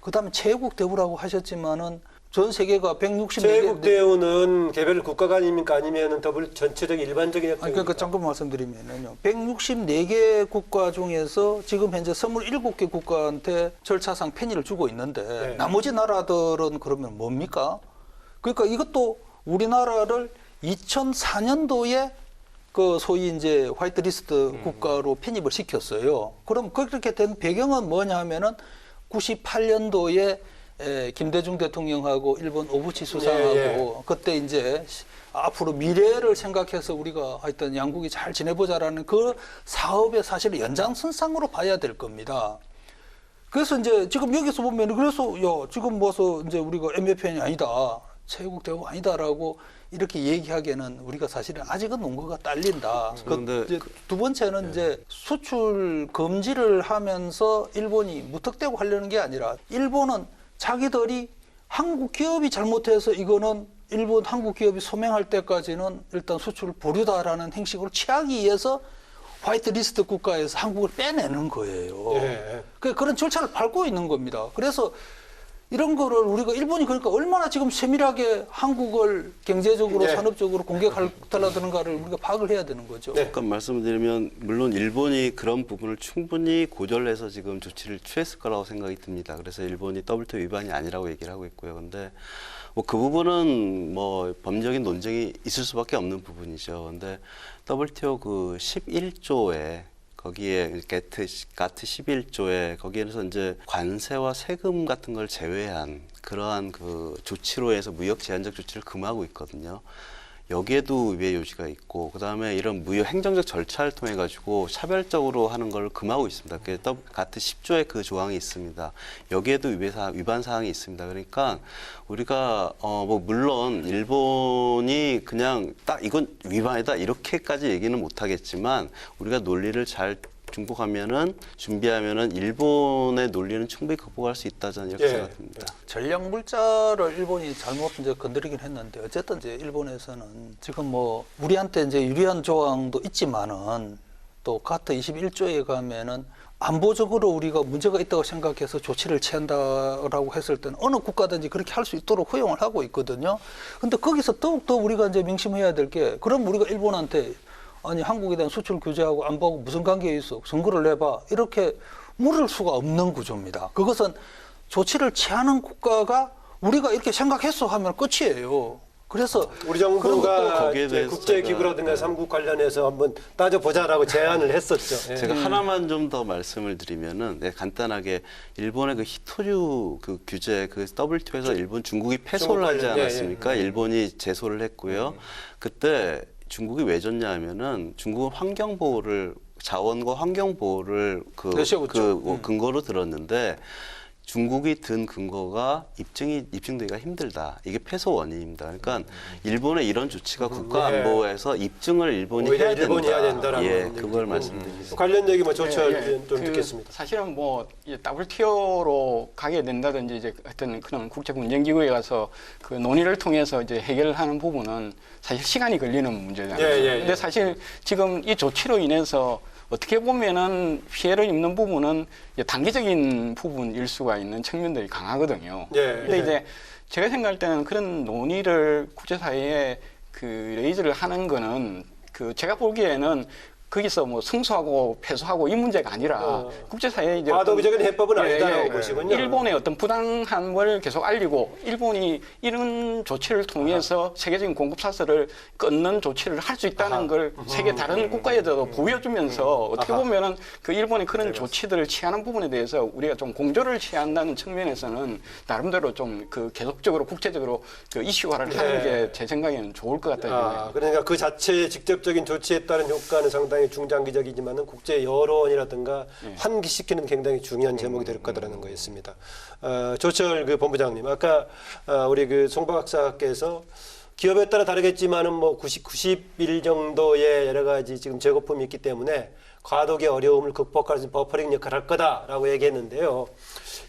S6: 그다음에 최애국 대우라고 하셨지만은 전 세계가 164개
S1: 최애국 대우는 개별 국가가 아닙니까? 아니면 전체적인 일반적인 협정입니까?
S6: 그러니까 잠깐 말씀드리면요. 164개 국가 중에서 지금 현재 27개 국가한테 절차상 편의를 주고 있는데
S1: 네.
S6: 나머지 나라들은 그러면 뭡니까? 그러니까 이것도 우리나라를 2004년도에 그 소위 이제 화이트리스트 국가로 편입을 시켰어요. 그럼 그렇게 된 배경은 뭐냐 하면은 98년도에 김대중 대통령하고 일본 오부치 수상하고 그때 이제 앞으로 미래를 생각해서 우리가 하여튼 양국이 잘 지내보자라는 그 사업의 사실 연장선상으로 봐야 될 겁니다. 그래서 이제 지금 여기서 보면 그래서 지금 뭐서 이제 우리가 MFN이 아니다. 최애국 대우 아니다라고 이렇게 얘기하기에는 우리가 사실은 아직은 논거가 딸린다.
S9: 그런데
S6: 두 번째는 이제 수출 금지를 하면서 일본이 무턱대고 하려는 게 아니라 일본은 자기들이 한국 기업이 잘못해서 이거는 일본 한국 기업이 소명할 때까지는 일단 수출 보류다라는 행식으로 취하기 위해서 화이트리스트 국가에서 한국을 빼내는 거예요.
S1: 예.
S6: 그런 절차를 밟고 있는 겁니다. 그래서 이런 거를 우리가 일본이 그러니까 얼마나 지금 세밀하게 한국을 경제적으로
S1: 네.
S6: 산업적으로 공격하려는가를 우리가 파악을 해야 되는 거죠.
S1: 네.
S9: 잠깐 말씀드리면 물론 일본이 그런 부분을 충분히 고려해서 지금 조치를 취했을 거라고 생각이 듭니다. 그래서 일본이 WTO 위반이 아니라고 얘기를 하고 있고요. 근데 뭐 그 부분은 뭐 법적인 논쟁이 있을 수밖에 없는 부분이죠. 근데 WTO 그 11조에 거기에 가트 11조에 거기에서 이제 관세와 세금 같은 걸 제외한 그러한 그 조치로 해서 무역 제한적 조치를 금하고 있거든요. 여기에도 위의 요지가 있고 그다음에 이런 무역 행정적 절차를 통해 가지고 차별적으로 하는 걸 금하고 있습니다. 그래서 가트 10조에 그 조항이 있습니다. 여기에도 위반 사항이 있습니다. 그러니까 우리가 뭐 물론 일본이 그냥 딱 이건 위반이다 이렇게까지 얘기는 못 하겠지만 우리가 논리를 잘 준비하면은 일본의 논리는 충분히 극복할 수 있다 저는 이렇게 생각합니다.
S6: 전략 물자를 일본이 잘못 이제 건드리긴 했는데 어쨌든 이제 일본에서는 지금 뭐 우리한테 이제 유리한 조항도 있지만은 또 가트 21조에 가면은 안보적으로 우리가 문제가 있다고 생각해서 조치를 취한다라고 했을 때는 어느 국가든지 그렇게 할 수 있도록 허용을 하고 있거든요. 근데 거기서 더욱더 우리가 이제 명심해야 될 게, 그럼 우리가 일본한테 아니 한국에 대한 수출 규제하고 안보하고 무슨 관계 있어? 선거를 내봐. 이렇게 물을 수가 없는 구조입니다. 그것은 조치를 취하는 국가가 우리가 이렇게 생각했어 하면 끝이에요. 그래서
S1: 우리 정부가
S9: 거기에
S1: 이제
S9: 대해서
S1: 국제기구라든가 삼국 관련해서 한번 따져보자라고 제안을 했었죠. 예.
S9: 제가 하나만 좀 더 말씀을 드리면은, 네, 간단하게 일본의 그 히토류 그 규제, 그 WTO에서 일본 중국이 패소를 하지
S1: 관련,
S9: 않았습니까? 일본이 제소를 했고요. 그때 중국이 왜 졌냐 하면은 중국은 환경 보호를, 자원과 환경 보호를 근거로 들었는데, 중국이 든 근거가 입증되기가 힘들다. 이게 패소 원인입니다. 그러니까 일본의 이런 조치가 국가 안보에서 입증을 일본이 해야 된다.
S1: 일본이 해야 된다라고
S9: 예,
S1: 하는
S9: 그걸
S1: 얘기고.
S9: 말씀드리겠습니다.
S1: 관련 얘기 뭐 조철 좀
S8: 그
S1: 듣겠습니다.
S8: 사실은 뭐 WTO로 가게 된다든지 이제 어떤 그런 국제 분쟁기구에 가서 그 논의를 통해서 이제 해결하는 부분은 사실 시간이 걸리는 문제잖아요. 근데 사실 지금 이 조치로 인해서 어떻게 보면은 피해를 입는 부분은 이제 단기적인 부분일 수가 있는 측면들이 강하거든요. 근데 이제 제가 생각할 때는 그런 논의를 국제사회에 그 레이즈를 하는 거는 그 제가 보기에는 거기서 뭐 승소하고 패소하고 이 문제가 아니라 국제사회에 이제
S1: 과도기적인 해법은 아니다라고 보시군요.
S8: 일본의 어떤 부당함을 계속 알리고 일본이 이런 조치를 통해서 세계적인 공급 사슬을 끊는 조치를 할 수 있다는 걸 세계 다른 국가에도 보여주면서 어떻게 보면은 그 일본이 그런 조치들을 취하는 부분에 대해서 우리가 좀 공조를 취한다는 측면에서는 나름대로 좀 그 계속적으로 국제적으로 그 이슈화를 하는 게 제 생각에는 좋을 것 같아요.
S1: 그러니까 그 자체의 직접적인 조치에 따른 효과는 상당히 중장기적이지만은 국제 여론이라든가 환기시키는 굉장히 중요한 제목이 될 거라는 거였습니다. 조철 그 본부장님, 아까 우리 그 송 박사께서 기업에 따라 다르겠지만은 뭐 90일 정도의 여러 가지 지금 재고품이 있기 때문에 과도기 어려움을 극복할 수 있는 버퍼링 역할을 할 거다라고 얘기했는데요.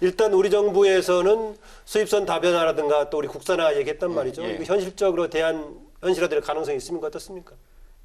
S1: 일단 우리 정부에서는 수입선 다변화라든가 또 우리 국산화 얘기했단 말이죠. 이거 현실적으로 현실화될 가능성이 있습니까? 어떻습니까?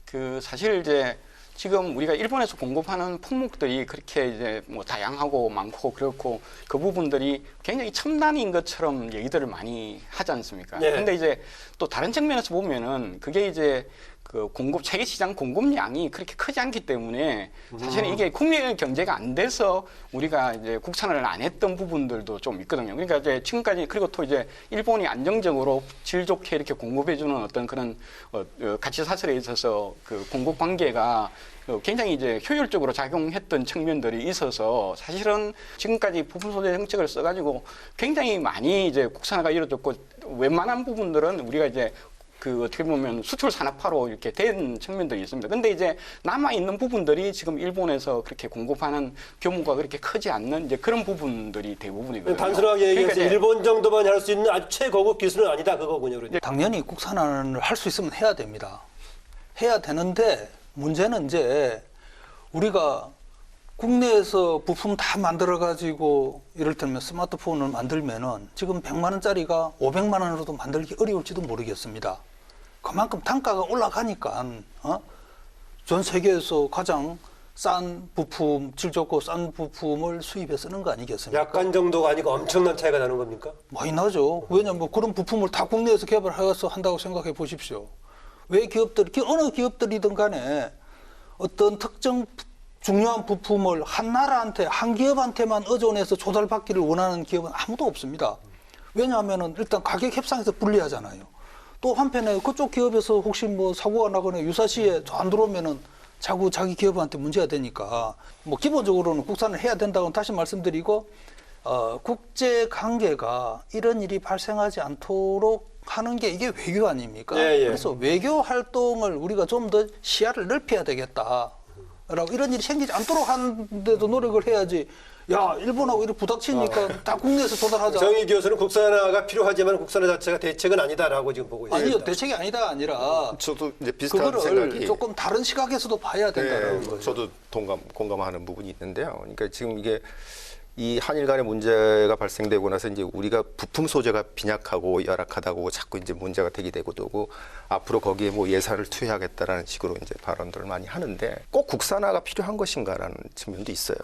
S8: 그 사실 이제 지금 우리가 일본에서 공급하는 품목들이 그렇게 이제 뭐 다양하고 많고 그렇고 그 부분들이 굉장히 첨단인 것처럼 얘기들을 많이 하지 않습니까? 근데 이제 또 다른 측면에서 보면은 그게 이제 그 세계 시장 공급량이 그렇게 크지 않기 때문에 사실은 이게 국내 경제가 안 돼서 우리가 이제 국산을 안 했던 부분들도 좀 있거든요. 그러니까 이제 지금까지, 그리고 또 이제 일본이 안정적으로 질 좋게 이렇게 공급해주는 어떤 그런 가치 사슬에 있어서 그 공급 관계가 굉장히 이제 효율적으로 작용했던 측면들이 있어서 사실은 지금까지 부품 소재 정책을 써가지고 굉장히 많이 이제 국산화가 이루어졌고, 웬만한 부분들은 우리가 이제 그 어떻게 보면 수출 산업화로 이렇게 된 측면들이 있습니다. 근데 이제 남아 있는 부분들이 지금 일본에서 그렇게 공급하는 규모가 그렇게 크지 않는 이제 그런 부분들이 대부분이거든요.
S1: 단순하게 얘기해서
S8: 그러니까
S1: 일본 정도만 할 수 있는 아주 최고급 기술은 아니다 그거군요. 그러니까.
S6: 당연히 국산화를 할 수 있으면 해야 됩니다. 해야 되는데 문제는 이제 우리가 국내에서 부품 다 만들어가지고 이를테면 스마트폰을 만들면은 지금 100만 원짜리가 500만 원으로도 만들기 어려울지도 모르겠습니다. 그만큼 단가가 올라가니까 전 세계에서 가장 싼 부품, 질 좋고 싼 부품을 수입해 쓰는 거 아니겠습니까?
S1: 약간 정도가 아니고 엄청난 차이가 나는 겁니까?
S6: 많이 나죠. 왜냐하면 그런 부품을 다 국내에서 개발해서 한다고 생각해 보십시오. 왜 어느 기업들이든 간에 어떤 특정 중요한 부품을 한 나라한테, 한 기업한테만 의존해서 조달받기를 원하는 기업은 아무도 없습니다. 왜냐하면 일단 가격 협상에서 불리하잖아요. 또 한편에 그쪽 기업에서 혹시 뭐 사고가 나거나 유사시에 안 들어오면은 자꾸 자기 기업한테 문제가 되니까 뭐 기본적으로는 국산을 해야 된다고 다시 말씀드리고, 국제 관계가 이런 일이 발생하지 않도록 하는 게 이게 외교 아닙니까? 그래서 외교 활동을 우리가 좀 더 시야를 넓혀야 되겠다. 라고 이런 일이 생기지 않도록 하는데도 노력을 해야지. 야, 일본하고 이렇게 부닥치니까 다 국내에서 조달하자.
S1: 정의 교수는 국산화가 필요하지만 국산화 자체가 대책은 아니다라고 지금 보고 있습니다.
S6: 아니요, 대책이 아니다가 아니라
S7: 저도 이제 비슷한
S6: 그거를
S7: 생각이
S6: 조금 다른 시각에서도 봐야 된다는 거죠.
S7: 저도 공감하는 부분이 있는데요. 그러니까 지금 이게 이 한일 간의 문제가 발생되고 나서 이제 우리가 부품 소재가 빈약하고 열악하다고 자꾸 이제 문제가 되고 앞으로 거기에 뭐 예산을 투여하겠다라는 식으로 이제 발언들을 많이 하는데 꼭 국산화가 필요한 것인가라는 측면도 있어요.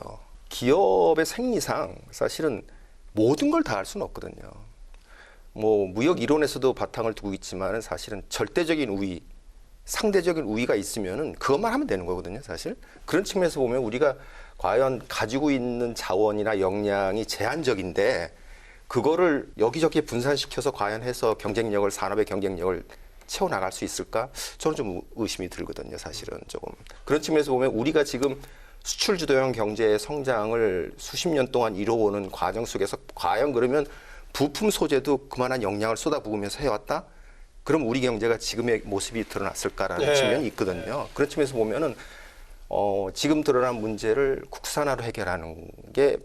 S7: 기업의 생리상 사실은 모든 걸 다 할 수는 없거든요. 뭐 무역 이론에서도 바탕을 두고 있지만 사실은 절대적인 우위, 상대적인 우위가 있으면은 그것만 하면 되는 거거든요, 사실. 그런 측면에서 보면 우리가 과연 가지고 있는 자원이나 역량이 제한적인데 그거를 여기저기 분산시켜서 과연 해서 경쟁력을, 산업의 경쟁력을 채워나갈 수 있을까? 저는 좀 의심이 들거든요, 사실은 조금. 그런 측면에서 보면 우리가 지금 수출 주도형 경제의 성장을 수십 년 동안 이뤄오는 과정 속에서 과연 그러면 부품 소재도 그만한 역량을 쏟아부으면서 해왔다? 그럼 우리 경제가 지금의 모습이 드러났을까라는 측면이 있거든요. 그런 측면에서 보면은 지금 드러난 문제를 국산화로 해결하는 게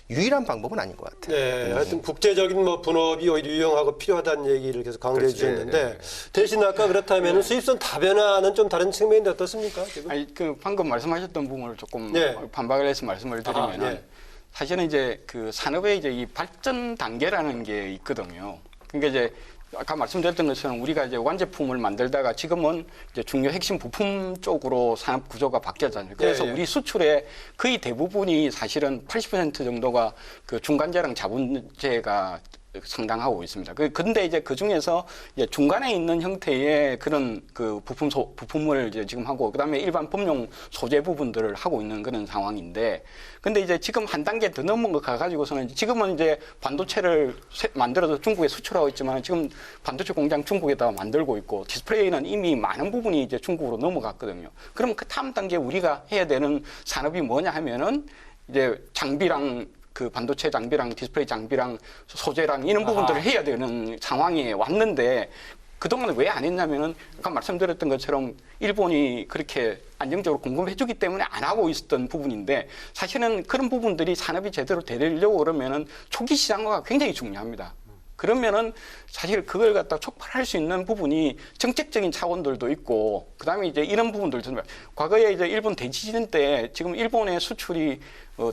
S7: 유일한 방법은 아닌 것 같아요.
S1: 네, 하여튼 국제적인 뭐 분업이 오히려 유용하고 필요하다는 얘기를 계속 강조해
S7: 그렇지.
S1: 주셨는데 대신 아까 그렇다면 수입선 다변화는 좀 다른 측면인데 어떻습니까? 지금?
S8: 아니 그 방금 말씀하셨던 부분을 조금
S1: 네.
S8: 반박을 해서 말씀을 드리면은
S1: 네.
S8: 사실은 이제 그 산업의 이제 이 발전 단계라는 게 있거든요. 그러니까 이제 아까 말씀드렸던 것처럼 우리가 이제 완제품을 만들다가 지금은 이제 중요 핵심 부품 쪽으로 산업 구조가 바뀌었잖아요. 그래서
S1: 예, 예.
S8: 우리 수출의 거의 대부분이 사실은 80% 정도가 그 중간재랑 자본재가 상당하고 있습니다. 근데 이제 그 중에서 이제 중간에 있는 형태의 그런 그 부품을 이제 지금 하고 그다음에 일반 범용 소재 부분들을 하고 있는 그런 상황인데 근데 이제 지금 한 단계 더 넘어가 가지고서는 지금은 이제 반도체를 만들어서 중국에 수출하고 있지만 지금 반도체 공장 중국에다 만들고 있고 디스플레이는 이미 많은 부분이 이제 중국으로 넘어갔거든요. 그럼 그 다음 단계 우리가 해야 되는 산업이 뭐냐 하면은 이제 장비랑 그 반도체 장비랑 디스플레이 장비랑 소재랑 이런 부분들을 해야 되는 상황에 왔는데 그동안 왜 안 했냐면은 아까 말씀드렸던 것처럼 일본이 그렇게 안정적으로 공급해주기 때문에 안 하고 있었던 부분인데 사실은 그런 부분들이 산업이 제대로 되려고 그러면은 초기 시장화가 굉장히 중요합니다. 그러면은 사실 그걸 갖다 촉발할 수 있는 부분이 정책적인 차원들도 있고 그다음에 이제 이런 부분들도 있습니다. 과거에 이제 일본 대지진 때 지금 일본의 수출이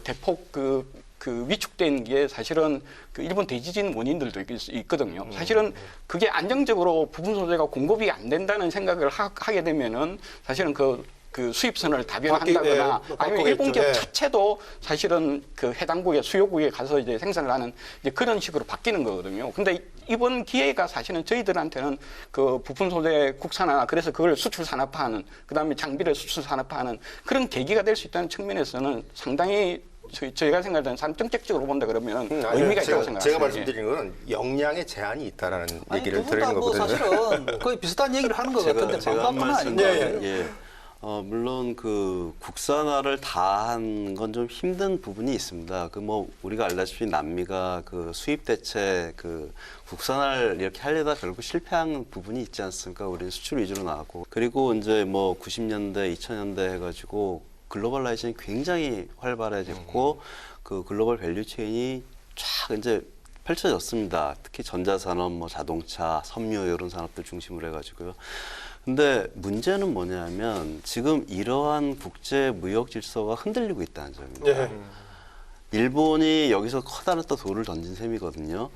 S8: 대폭 그 위축된 게 사실은 그 일본 대지진 원인들도 있거든요. 사실은 그게 안정적으로 부품 소재가 공급이 안 된다는 생각을 하게 되면은 사실은 그 수입선을 다변화한다거나 아니면 일본 기업 자체도 사실은 그 해당국의 수요국에 가서 이제 생산을 하는 이제 그런 식으로 바뀌는 거거든요. 근데 이번 기회가 사실은 저희들한테는 그 부품 소재 국산화 그래서 그걸 수출 산업화하는 그다음에 장비를 수출 산업화하는 그런 계기가 될 수 있다는 측면에서는 상당히 저희가 생각하는 정책적으로 본다 그러면 의미가 있다고 생각합니다.
S7: 제가 말씀드리는 건 역량의 제한이 있다라는 얘기를 드리는
S6: 뭐
S7: 거거든요.
S6: 사실은 거의 비슷한 얘기를 하는 것 같은데
S9: 제가 한
S6: 반박은
S9: 말씀
S6: 아닌가요?
S9: 예. 물론 그 국산화를 다 한 건 좀 힘든 부분이 있습니다. 그 뭐 우리가 알다시피 남미가 그 수입 대체 그 국산화를 이렇게 하려다 결국 실패한 부분이 있지 않습니까? 우리는 수출 위주로 나왔고 그리고 이제 뭐 90년대, 2000년대 해가지고 글로벌라이제이션이 굉장히 활발해졌고 그 글로벌 밸류 체인이 쫙 이제 펼쳐졌습니다. 특히 전자산업, 뭐 자동차, 섬유 이런 산업들 중심으로 해가지고요. 근데 문제는 뭐냐면 지금 이러한 국제 무역 질서가 흔들리고 있다는 점입니다.
S1: 네.
S9: 일본이 여기서 커다란 또 돌을 던진 셈이거든요.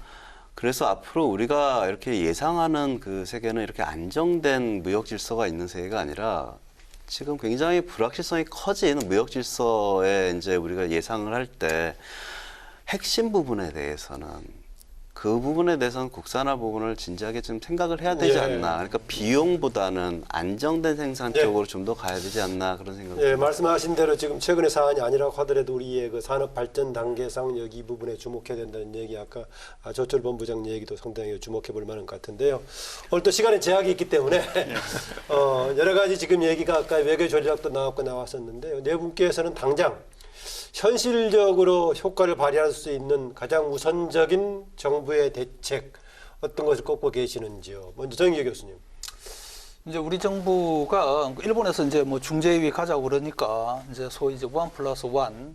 S9: 그래서 앞으로 우리가 이렇게 예상하는 그 세계는 이렇게 안정된 무역 질서가 있는 세계가 아니라 지금 굉장히 불확실성이 커진 무역 질서에 이제 우리가 예상을 할 때 핵심 부분에 대해서는 그 부분에 대해서는 국산화 부분을 진지하게 좀 생각을 해야 되지 않나. 그러니까 비용보다는 안정된 생산 쪽으로 좀 더 가야 되지 않나 그런 생각이
S1: 듭니다. 말씀하신 대로 지금 최근의 사안이 아니라고 하더라도 우리의 그 산업 발전 단계상 여기 이 부분에 주목해야 된다는 얘기 아까 조철 본부장 얘기도 상당히 주목해 볼 만한 것 같은데요. 오늘 또 시간에 제약이 있기 때문에 여러 가지 지금 얘기가 아까 외교 전략도 나왔었는데요. 네 분께서는 당장 현실적으로 효과를 발휘할 수 있는 가장 우선적인 정부의 대책 어떤 것을 꼽고 계시는지요? 먼저 정의규 교수님.
S6: 이제 우리 정부가 일본에서 이제 뭐 중재위 가자고 그러니까 이제 소위 이제 1+1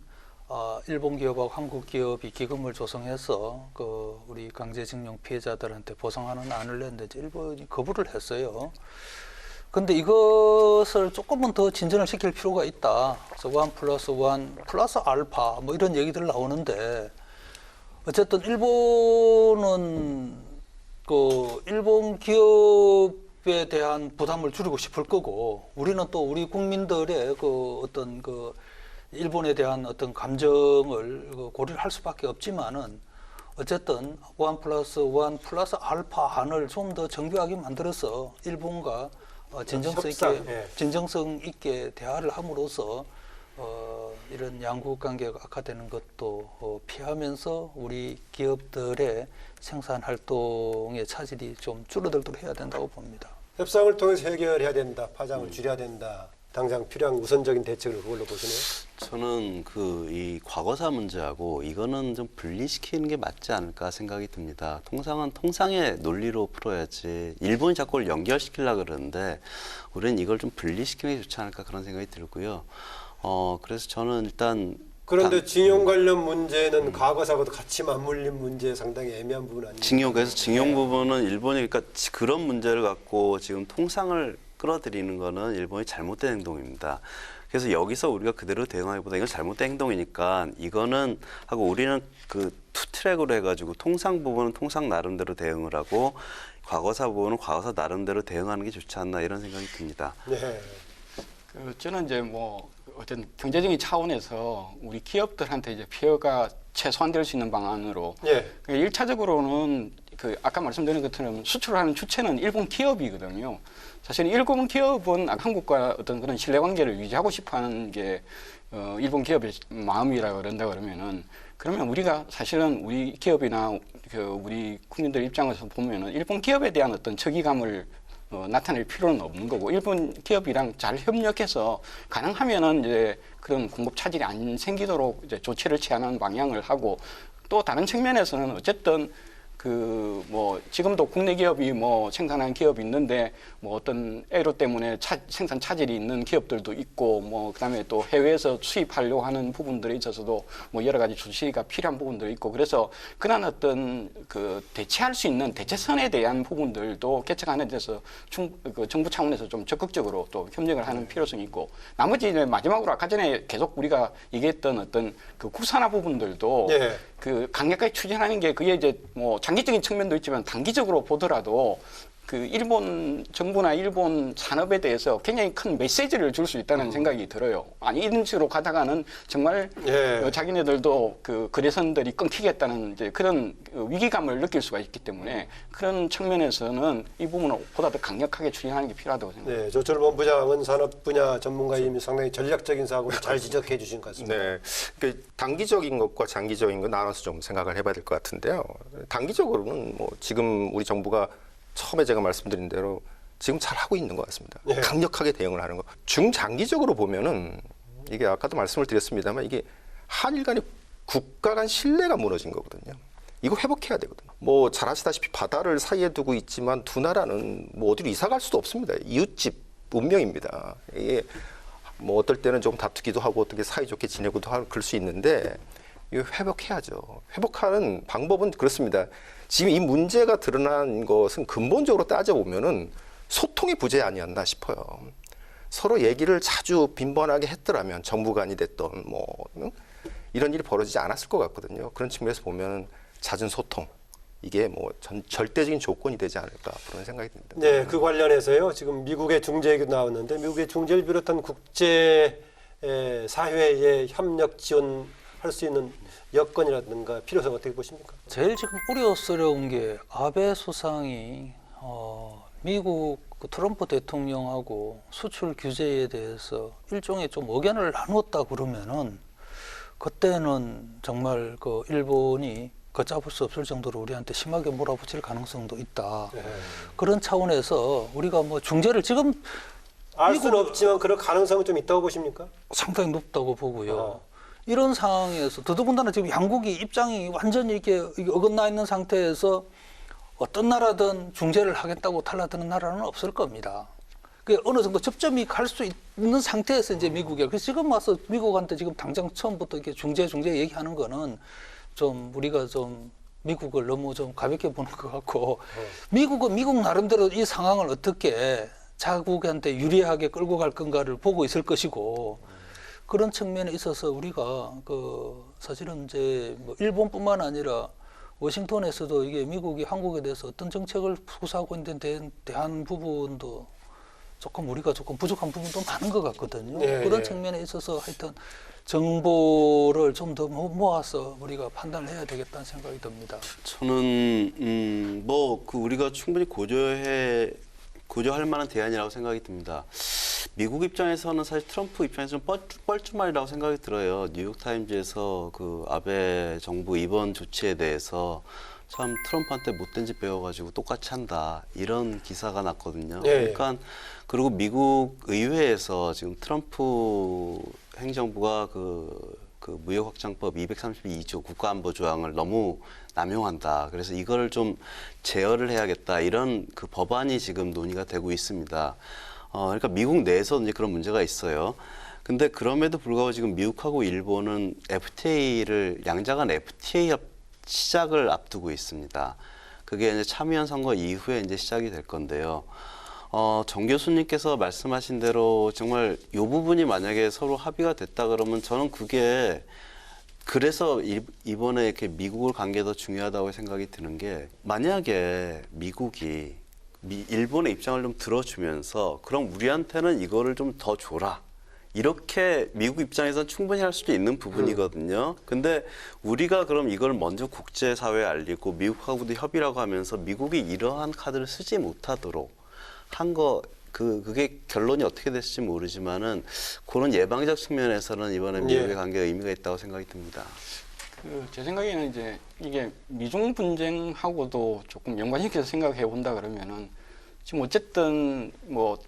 S6: 일본 기업하고 한국 기업이 기금을 조성해서 그 우리 강제징용 피해자들한테 보상하는 안을 냈는데 이제 일본이 거부를 했어요. 근데 이것을 조금은 더 진전을 시킬 필요가 있다. 그래서 1+1 플러스 알파 뭐 이런 얘기들 나오는데 어쨌든 일본은 그 일본 기업에 대한 부담을 줄이고 싶을 거고 우리는 또 우리 국민들의 그 어떤 그 일본에 대한 어떤 감정을 고려를 할 수밖에 없지만은 어쨌든 1+1 플러스 알파안을 좀 더 정교하게 만들어서 일본과 진정성 있게 대화를 함으로써 이런 양국 관계가 악화되는 것도 피하면서 우리 기업들의 생산 활동의 차질이 좀 줄어들도록 해야 된다고 봅니다.
S1: 협상을 통해서 해결해야 된다. 파장을 줄여야 된다. 당장 필요한 우선적인 대책을 그걸로 보시네요.
S9: 저는 이 과거사 문제하고 이거는 좀 분리시키는 게 맞지 않을까 생각이 듭니다. 통상은 통상의 논리로 풀어야지 일본이 자꾸 그걸 연결시키려고 그러는데 우리는 이걸 좀 분리시키는 게 좋지 않을까 그런 생각이 들고요. 그래서 저는 일단
S1: 그런데 징용 관련 문제는 과거사하고도 같이 맞물린 문제 상당히 애매한 부분 아니에요?
S9: 그래서 징용 부분은 일본이 그러니까 그런 문제를 갖고 지금 통상을 끌어들이는 거는 일본이 잘못된 행동입니다. 그래서 여기서 우리가 그대로 대응하기보다 이건 잘못된 행동이니까 이거는 하고 우리는 그 투 트랙으로 해가지고 통상 부분은 통상 나름대로 대응을 하고 과거사 부분은 과거사 나름대로 대응하는 게 좋지 않나 이런 생각이 듭니다.
S1: 네.
S8: 저는 이제 뭐 어떤 경제적인 차원에서 우리 기업들한테 이제 피해가 최소화될 수 있는 방안으로
S1: 예.
S8: 1차적으로는 그 아까 말씀드린 것처럼 수출하는 주체는 일본 기업이거든요. 사실 일본 기업은 한국과 어떤 그런 신뢰관계를 유지하고 싶어하는 게 일본 기업의 마음이라 그런다 그러면 우리가 사실은 우리 기업이나 우리 국민들 입장에서 보면은 일본 기업에 대한 어떤 적의감을 나타낼 필요는 없는 거고 일본 기업이랑 잘 협력해서 가능하면은 이제 그런 공급 차질이 안 생기도록 이제 조치를 취하는 방향을 하고 또 다른 측면에서는 어쨌든 뭐 지금도 국내 기업이 뭐 생산하는 기업이 있는데 뭐 어떤 애로 때문에 생산 차질이 있는 기업들도 있고 뭐 그다음에 또 해외에서 수입하려고 하는 부분들에 있어서도 뭐 여러 가지 조치가 필요한 부분들이 있고 그래서 그런 어떤 대체할 수 있는 대체선에 대한 부분들도 개척하는 데서 정부 차원에서 좀 적극적으로 또 협력을 하는 필요성이 있고 나머지 이제 마지막으로 아까 전에 계속 우리가 얘기했던 어떤 국산화 부분들도
S1: 예.
S8: 강력하게 추진하는 게 그게 이제 뭐 장기적인 측면도 있지만 단기적으로 보더라도 일본 정부나 일본 산업에 대해서 굉장히 큰 메시지를 줄 수 있다는 생각이 들어요. 아니 이런 식으로 가다가는 정말 자기네들도 거래선들이 끊기겠다는 이제 그런 위기감을 느낄 수가 있기 때문에 그런 측면에서는 이 부분을 보다 더 강력하게 추진하는 게 필요하다고 생각합니다.
S1: 네, 조철 본부장은 산업 분야 전문가이며 상당히 전략적인 사고를 잘 지적해 주신 것 같습니다.
S7: 네, 그러니까 단기적인 것과 장기적인 거 나눠서 좀 생각을 해봐야 될 것 같은데요. 단기적으로는 뭐 지금 우리 정부가 처음에 제가 말씀드린 대로 지금 잘 하고 있는 것 같습니다.
S1: 네.
S7: 강력하게 대응을 하는 거. 중장기적으로 보면은 이게 아까도 말씀을 드렸습니다만 이게 한일 간의 국가 간 신뢰가 무너진 거거든요. 이거 회복해야 되거든요. 뭐 잘 아시다시피 바다를 사이에 두고 있지만 두 나라는 뭐 어디로 이사 갈 수도 없습니다. 이웃집 운명입니다. 이게 뭐 어떨 때는 좀 다투기도 하고 어떻게 사이좋게 지내고도 하고 그럴 수 있는데 이거 회복해야죠. 회복하는 방법은 그렇습니다. 지금 이 문제가 드러난 것은 근본적으로 따져보면은 소통이 부재 아니었나 싶어요. 서로 얘기를 자주 빈번하게 했더라면 정부 간이 됐던 뭐 이런 일이 벌어지지 않았을 것 같거든요. 그런 측면에서 보면 잦은 소통 이게 뭐 절대적인 조건이 되지 않을까 그런 생각이 듭니다.
S1: 네, 그 관련해서요. 지금 미국의 중재 얘기도 나왔는데 미국의 중재를 비롯한 국제 사회의 협력 지원할 수 있는 여건이라든가 필요성 어떻게 보십니까?
S6: 제일 지금 우려스러운 게 아베 수상이 미국 트럼프 대통령하고 수출 규제에 대해서 일종의 좀 의견을 나눴다 그러면은 그때는 정말 일본이 걷잡을 수 없을 정도로 우리한테 심하게 몰아붙일 가능성도 있다.
S1: 네.
S6: 그런 차원에서 우리가 뭐 중재를 지금
S1: 알 수는 없지만 그런 가능성은 좀 있다고 보십니까?
S6: 상당히 높다고 보고요. 이런 상황에서 더더군다나 지금 양국이 입장이 완전히 이렇게 어긋나 있는 상태에서 어떤 나라든 중재를 하겠다고 달라드는 나라는 없을 겁니다. 그 어느 정도 접점이 갈 수 있는 상태에서 이제 미국이 그래서 지금 와서 미국한테 지금 당장 처음부터 이렇게 중재 얘기하는 거는 좀 우리가 좀 미국을 너무 좀 가볍게 보는 것 같고 미국은 미국 나름대로 이 상황을 어떻게 자국한테 유리하게 끌고 갈 건가를 보고 있을 것이고 그런 측면에 있어서 우리가 사실은 이제 뭐 일본뿐만 아니라 워싱턴에서도 이게 미국이 한국에 대해서 어떤 정책을 구사하고 있는 데 대한 부분도 조금 우리가 조금 부족한 부분도 많은 것 같거든요.
S1: 예,
S6: 그런
S1: 예.
S6: 측면에 있어서 하여튼 정보를 좀 더 모아서 우리가 판단을 해야 되겠다는 생각이 듭니다.
S9: 저는 뭐 그 우리가 충분히 고려할 만한 대안이라고 생각이 듭니다. 미국 입장에서는 사실 트럼프 입장에서 좀 뻘쭘하리라고 생각이 들어요. 뉴욕타임즈에서 그 아베 정부 이번 조치에 대해서 참 트럼프한테 못된 짓 배워가지고 똑같이 한다 이런 기사가 났거든요.
S1: 예.
S9: 그러니까 그리고 미국 의회에서 지금 트럼프 행정부가 그 무역확장법 232조 국가안보 조항을 너무 남용한다. 그래서 이거를 좀 제어를 해야겠다. 이런 그 법안이 지금 논의가 되고 있습니다. 그러니까 미국 내에서 이제 그런 문제가 있어요. 근데 그럼에도 불구하고 지금 미국하고 일본은 FTA를 양자간 FTA 시작을 앞두고 있습니다. 그게 이제 참의원 선거 이후에 이제 시작이 될 건데요. 정 교수님께서 말씀하신 대로 정말 이 부분이 만약에 서로 합의가 됐다 그러면 저는 그게 그래서 이번에 이렇게 미국을 간 게 더 중요하다고 생각이 드는 게 만약에 미국이 일본의 입장을 좀 들어주면서 그럼 우리한테는 이거를 좀 더 줘라. 이렇게 미국 입장에서는 충분히 할 수도 있는 부분이거든요. 근데 우리가 그럼 이걸 먼저 국제사회에 알리고 미국하고도 협의라고 하면서 미국이 이러한 카드를 쓰지 못하도록 한 거 그게 결론이 어떻게 됐을지 모르지만은 그런 예방적 측면에서는 이번에 미국에 간 게 의미가 있다고 생각이 듭니다.
S8: 제 생각에는 이제 이게 미중 분쟁하고도 조금 연관시켜서 생각해 본다 그러면은 지금 어쨌든 뭐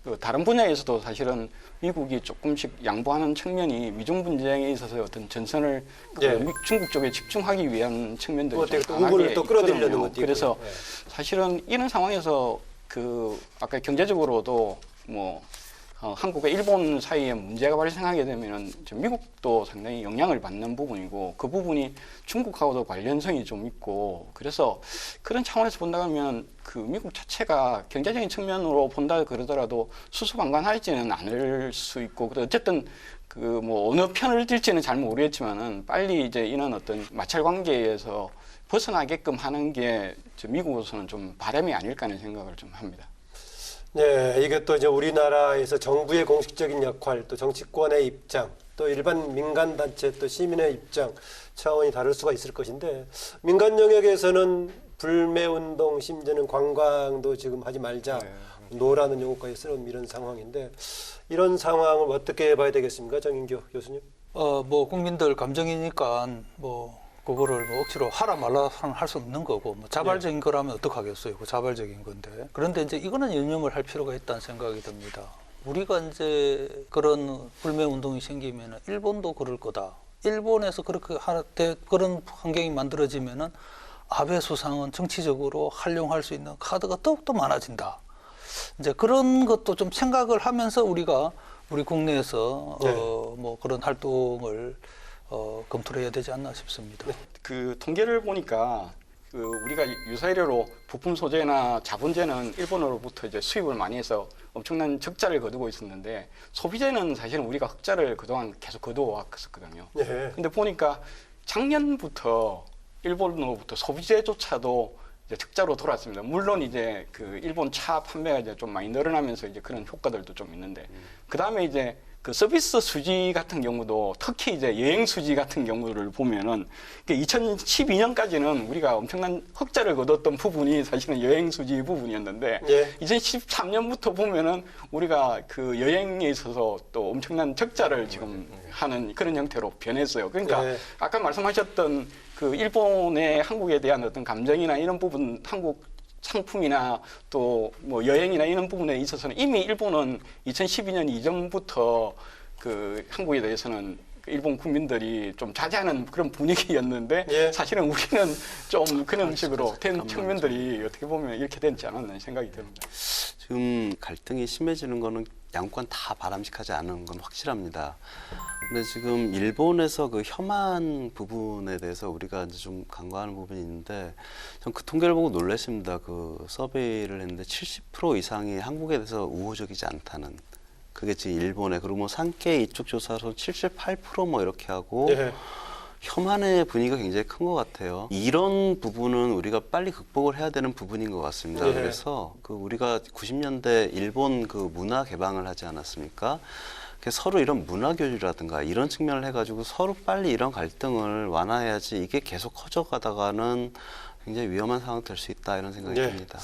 S8: 그 다른 분야에서도 사실은 미국이 조금씩 양보하는 측면이 미중 분쟁에 있어서 어떤 전선을 중국 쪽에 집중하기 위한 측면들이 좀 강하게
S1: 우군을 또 끌어들이려는
S8: 있거든요.
S1: 것도
S8: 그래서
S1: 있고요.
S8: 사실은 이런 상황에서 그 아까 경제적으로도 뭐 한국과 일본 사이에 문제가 발생하게 되면은 미국도 상당히 영향을 받는 부분이고 그 부분이 중국하고도 관련성이 좀 있고 그래서 그런 차원에서 본다면 그 미국 자체가 경제적인 측면으로 본다 그러더라도 수수관관하지는 않을 수 있고 어쨌든 그 뭐 어느 편을 들지는 잘 모르겠지만은 빨리 이제 이런 어떤 마찰 관계에서 벗어나게끔 하는 게 미국으로서는 좀 바람이 아닐까 하는 생각을 좀 합니다.
S1: 네, 이게 또 이제 우리나라에서 정부의 공식적인 역할, 또 정치권의 입장, 또 일반 민간 단체, 또 시민의 입장 차원이 다를 수가 있을 것인데 민간 영역에서는 불매운동, 심지어는 관광도 지금 하지 말자, 노라는 용어까지 쓰는 이런 상황인데 이런 상황을 어떻게 봐야 되겠습니까, 정인교 교수님?
S6: 뭐 국민들 감정이니까 뭐 그거를 뭐 억지로 하라 말라 할 수 없는 거고 뭐 자발적인 거라면 어떡하겠어요. 그 자발적인 건데. 그런데 이제 이거는 유념을 할 필요가 있다는 생각이 듭니다. 우리가 이제 그런 불매 운동이 생기면은 일본도 그럴 거다. 일본에서 그렇게 그런 환경이 만들어지면은 아베 수상은 정치적으로 활용할 수 있는 카드가 더욱더 많아진다. 이제 그런 것도 좀 생각을 하면서 우리가 우리 국내에서 뭐 그런 활동을 검토를 해야 되지 않나 싶습니다.
S8: 그 통계를 보니까 그 우리가 유사이례로 부품 소재나 자본재는 일본으로부터 이제 수입을 많이 해서 엄청난 적자를 거두고 있었는데 소비재는 사실은 우리가 흑자를 그동안 계속 거두어 왔었거든요. 근데 보니까 작년부터 일본으로부터 소비재조차도 이제 적자로 돌아왔습니다. 물론 이제 그 일본 차 판매가 이제 좀 많이 늘어나면서 이제 그런 효과들도 좀 있는데 그 다음에 이제 그 서비스 수지 같은 경우도 특히 이제 여행 수지 같은 경우를 보면은 2012년까지는 우리가 엄청난 흑자를 거뒀던 부분이 사실은 여행 수지 부분이었는데 2013년부터 보면은 우리가 그 여행에 있어서 또 엄청난 적자를 지금 하는 그런 형태로 변했어요. 그러니까 아까 말씀하셨던 그 일본의 한국에 대한 어떤 감정이나 이런 부분 한국 상품이나 또 뭐 여행이나 이런 부분에 있어서는 이미 일본은 2012년 이전부터 그 한국에 대해서는 일본 국민들이 좀 자제하는 그런 분위기였는데 사실은 우리는 좀 그런 식으로 된 측면들이 어떻게 보면 이렇게 되지 않았나 생각이 듭니다.
S9: 지금 갈등이 심해지는 거는 양권 다 바람직하지 않은 건 확실합니다. 근데 지금 일본에서 그 혐한 부분에 대해서 우리가 이제 좀 간과하는 부분이 있는데 전 그 통계를 보고 놀랐습니다. 그 서베이를 했는데 70% 이상이 한국에 대해서 우호적이지 않다는. 그게 지금 일본에 그리고 뭐 산케 이쪽 조사로 78% 뭐 이렇게 하고 혐한의 분위기가 굉장히 큰 것 같아요. 이런 부분은 우리가 빨리 극복을 해야 되는 부분인 것 같습니다.
S1: 예.
S9: 그래서 그 우리가 90년대 일본 그 문화 개방을 하지 않았습니까? 서로 이런 문화 교류라든가 이런 측면을 해가지고 서로 빨리 이런 갈등을 완화해야지 이게 계속 커져가다가는 굉장히 위험한 상황 될 수 있다 이런 생각이
S1: 예.
S9: 듭니다.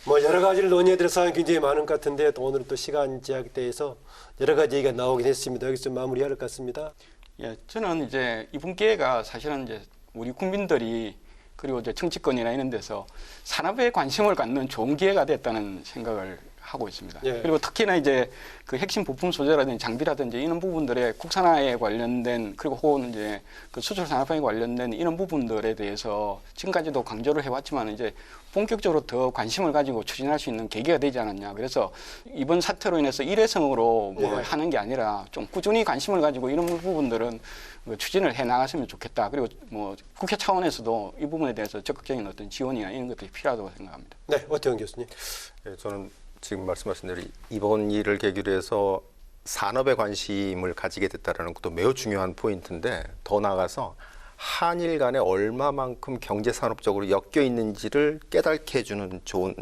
S1: 뭐 여러 가지를 논의해야 될 사항이 굉장히 많은 것 같은데 또 오늘은 또 시간 제약대에서 여러 가지 얘기가 나오긴 했습니다. 여기서 마무리할 것 같습니다.
S8: 예, 저는 이제 이번 기회가 사실은 이제 우리 국민들이 그리고 이제 정치권이나 이런 데서 산업에 관심을 갖는 좋은 기회가 됐다는 생각을 하고 있습니다.
S1: 예.
S8: 그리고 특히나 이제 그 핵심 부품 소재라든지 장비라든지 이런 부분들에 국산화에 관련된 그리고 혹은 이제 그 수출 산업화에 관련된 이런 부분들에 대해서 지금까지도 강조를 해왔지만 이제 본격적으로 더 관심을 가지고 추진할 수 있는 계기가 되지 않았냐. 그래서 이번 사태로 인해서 일회성으로 뭐
S1: 예.
S8: 하는 게 아니라 좀 꾸준히 관심을 가지고 이런 부분들은 추진을 해 나갔으면 좋겠다. 그리고 뭐 국회 차원에서도 이 부분에 대해서 적극적인 어떤 지원이나 이런 것들이 필요하다고 생각합니다.
S1: 네, 오태훈 교수님.
S7: 예, 저는 지금 말씀하신 대로 이번 일을 계기로 해서 산업에 관심을 가지게 됐다는 것도 매우 중요한 포인트인데 더 나아가서 한일 간에 얼마만큼 경제 산업적으로 엮여 있는지를 깨닫게 해주는 좋은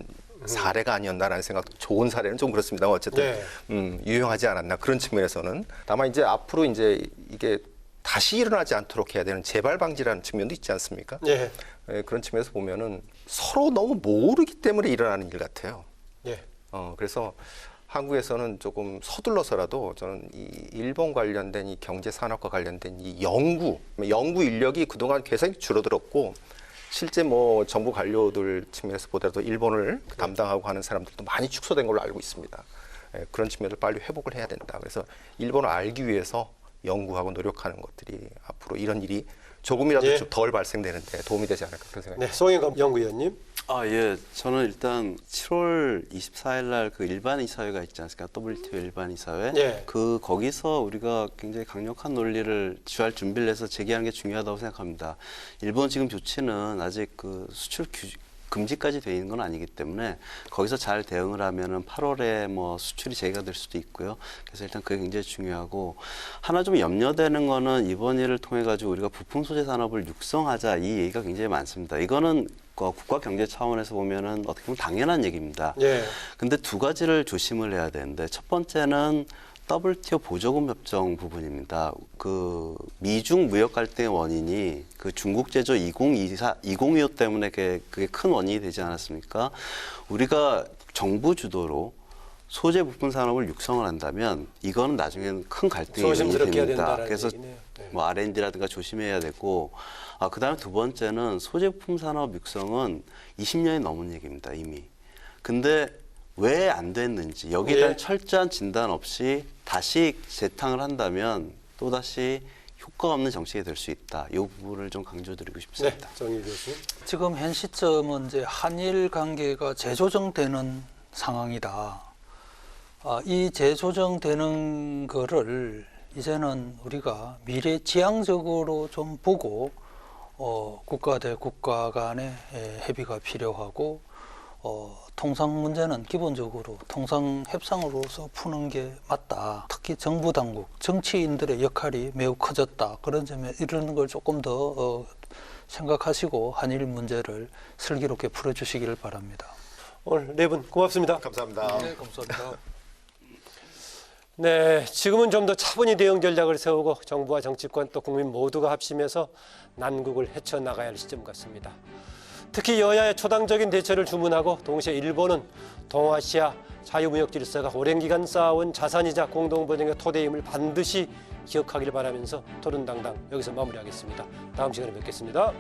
S7: 사례가 아니었나라는 생각도 좋은 사례는 좀 그렇습니다. 어쨌든 유용하지 않았나 그런 측면에서는 다만 이제 앞으로 이제 이게 다시 일어나지 않도록 해야 되는 재발 방지라는 측면도 있지 않습니까?
S1: 예.
S7: 예, 그런 측면에서 보면은 서로 너무 모르기 때문에 일어나는 일 같아요.
S1: 예.
S7: 그래서 한국에서는 조금 서둘러서라도 저는 이 일본 관련된 이 경제 산업과 관련된 이 연구 인력이 그동안 굉장히 줄어들었고 실제 뭐 정부 관료들 측면에서 보더라도 일본을 담당하고 하는 사람들도 많이 축소된 걸로 알고 있습니다. 예, 그런 측면을 빨리 회복을 해야 된다. 그래서 일본을 알기 위해서 연구하고 노력하는 것들이 앞으로 이런 일이 조금이라도
S1: 예.
S7: 좀 덜 발생되는데 도움이 되지 않을까 그런 생각이
S1: 네, 송영감 연구위원님.
S9: 예. 저는 일단 7월 24일 날 그 일반 이사회가 있지 않습니까? WTO 일반 이사회.
S1: 예.
S9: 거기서 우리가 굉장히 강력한 논리를 취할 준비를 해서 제기하는 게 중요하다고 생각합니다. 일본 지금 조치는 아직 그 수출 금지까지 돼 있는 건 아니기 때문에 거기서 잘 대응을 하면은 8월에 뭐 수출이 재개가 될 수도 있고요. 그래서 일단 그게 굉장히 중요하고 하나 좀 염려되는 거는 이번 일을 통해 가지고 우리가 부품 소재 산업을 육성하자 이 얘기가 굉장히 많습니다. 이거는 국가 경제 차원에서 보면은 어떻게 보면 당연한 얘기입니다.
S1: 예.
S9: 근데 두 가지를 조심을 해야 되는데 첫 번째는 WTO 보조금 협정 부분입니다. 그 미중 무역 갈등의 원인이 그 중국 제조 2025 때문에 그게 큰 원인이 되지 않았습니까? 우리가 정부 주도로 소재 부품 산업을 육성을 한다면 이거는 나중에는 큰 갈등이
S1: 조심스럽게 해야
S9: 됩니다.
S1: 된다라는
S9: 그래서
S1: 얘기네요. 네.
S9: 뭐 R&D라든가 조심해야 되고 그다음에 두 번째는 소재 부품 산업 육성은 20년이 넘은 얘기입니다, 이미. 근데 왜 안 됐는지 여기에 대한
S1: 예.
S9: 철저한 진단 없이 다시 재탕을 한다면 또다시 효과가 없는 정책이 될 수 있다. 이 부분을 좀 강조드리고
S1: 네,
S9: 싶습니다.
S1: 정일 교수님.
S6: 지금 현 시점은 이제 한일 관계가 재조정되는 상황이다. 이 재조정되는 거를 이제는 우리가 미래지향적으로 좀 보고 국가 대 국가 간의 협의가 필요하고 통상 문제는 기본적으로 통상 협상으로서 푸는 게 맞다. 특히 정부 당국, 정치인들의 역할이 매우 커졌다. 그런 점에 이런 걸 조금 더 생각하시고 한일 문제를 슬기롭게 풀어주시기를 바랍니다.
S1: 오늘 네 분 고맙습니다.
S7: 감사합니다.
S6: 네, 감사합니다.
S1: 네, 지금은 좀 더 차분히 대응 전략을 세우고 정부와 정치권 또 국민 모두가 합심해서 난국을 헤쳐나가야 할 시점 같습니다. 특히 여야의 초당적인 대처를 주문하고 동시에 일본은 동아시아 자유무역 질서가 오랜 기간 쌓아온 자산이자 공동번영의 토대임을 반드시 기억하길 바라면서 토론당당 여기서 마무리하겠습니다. 다음 시간에 뵙겠습니다.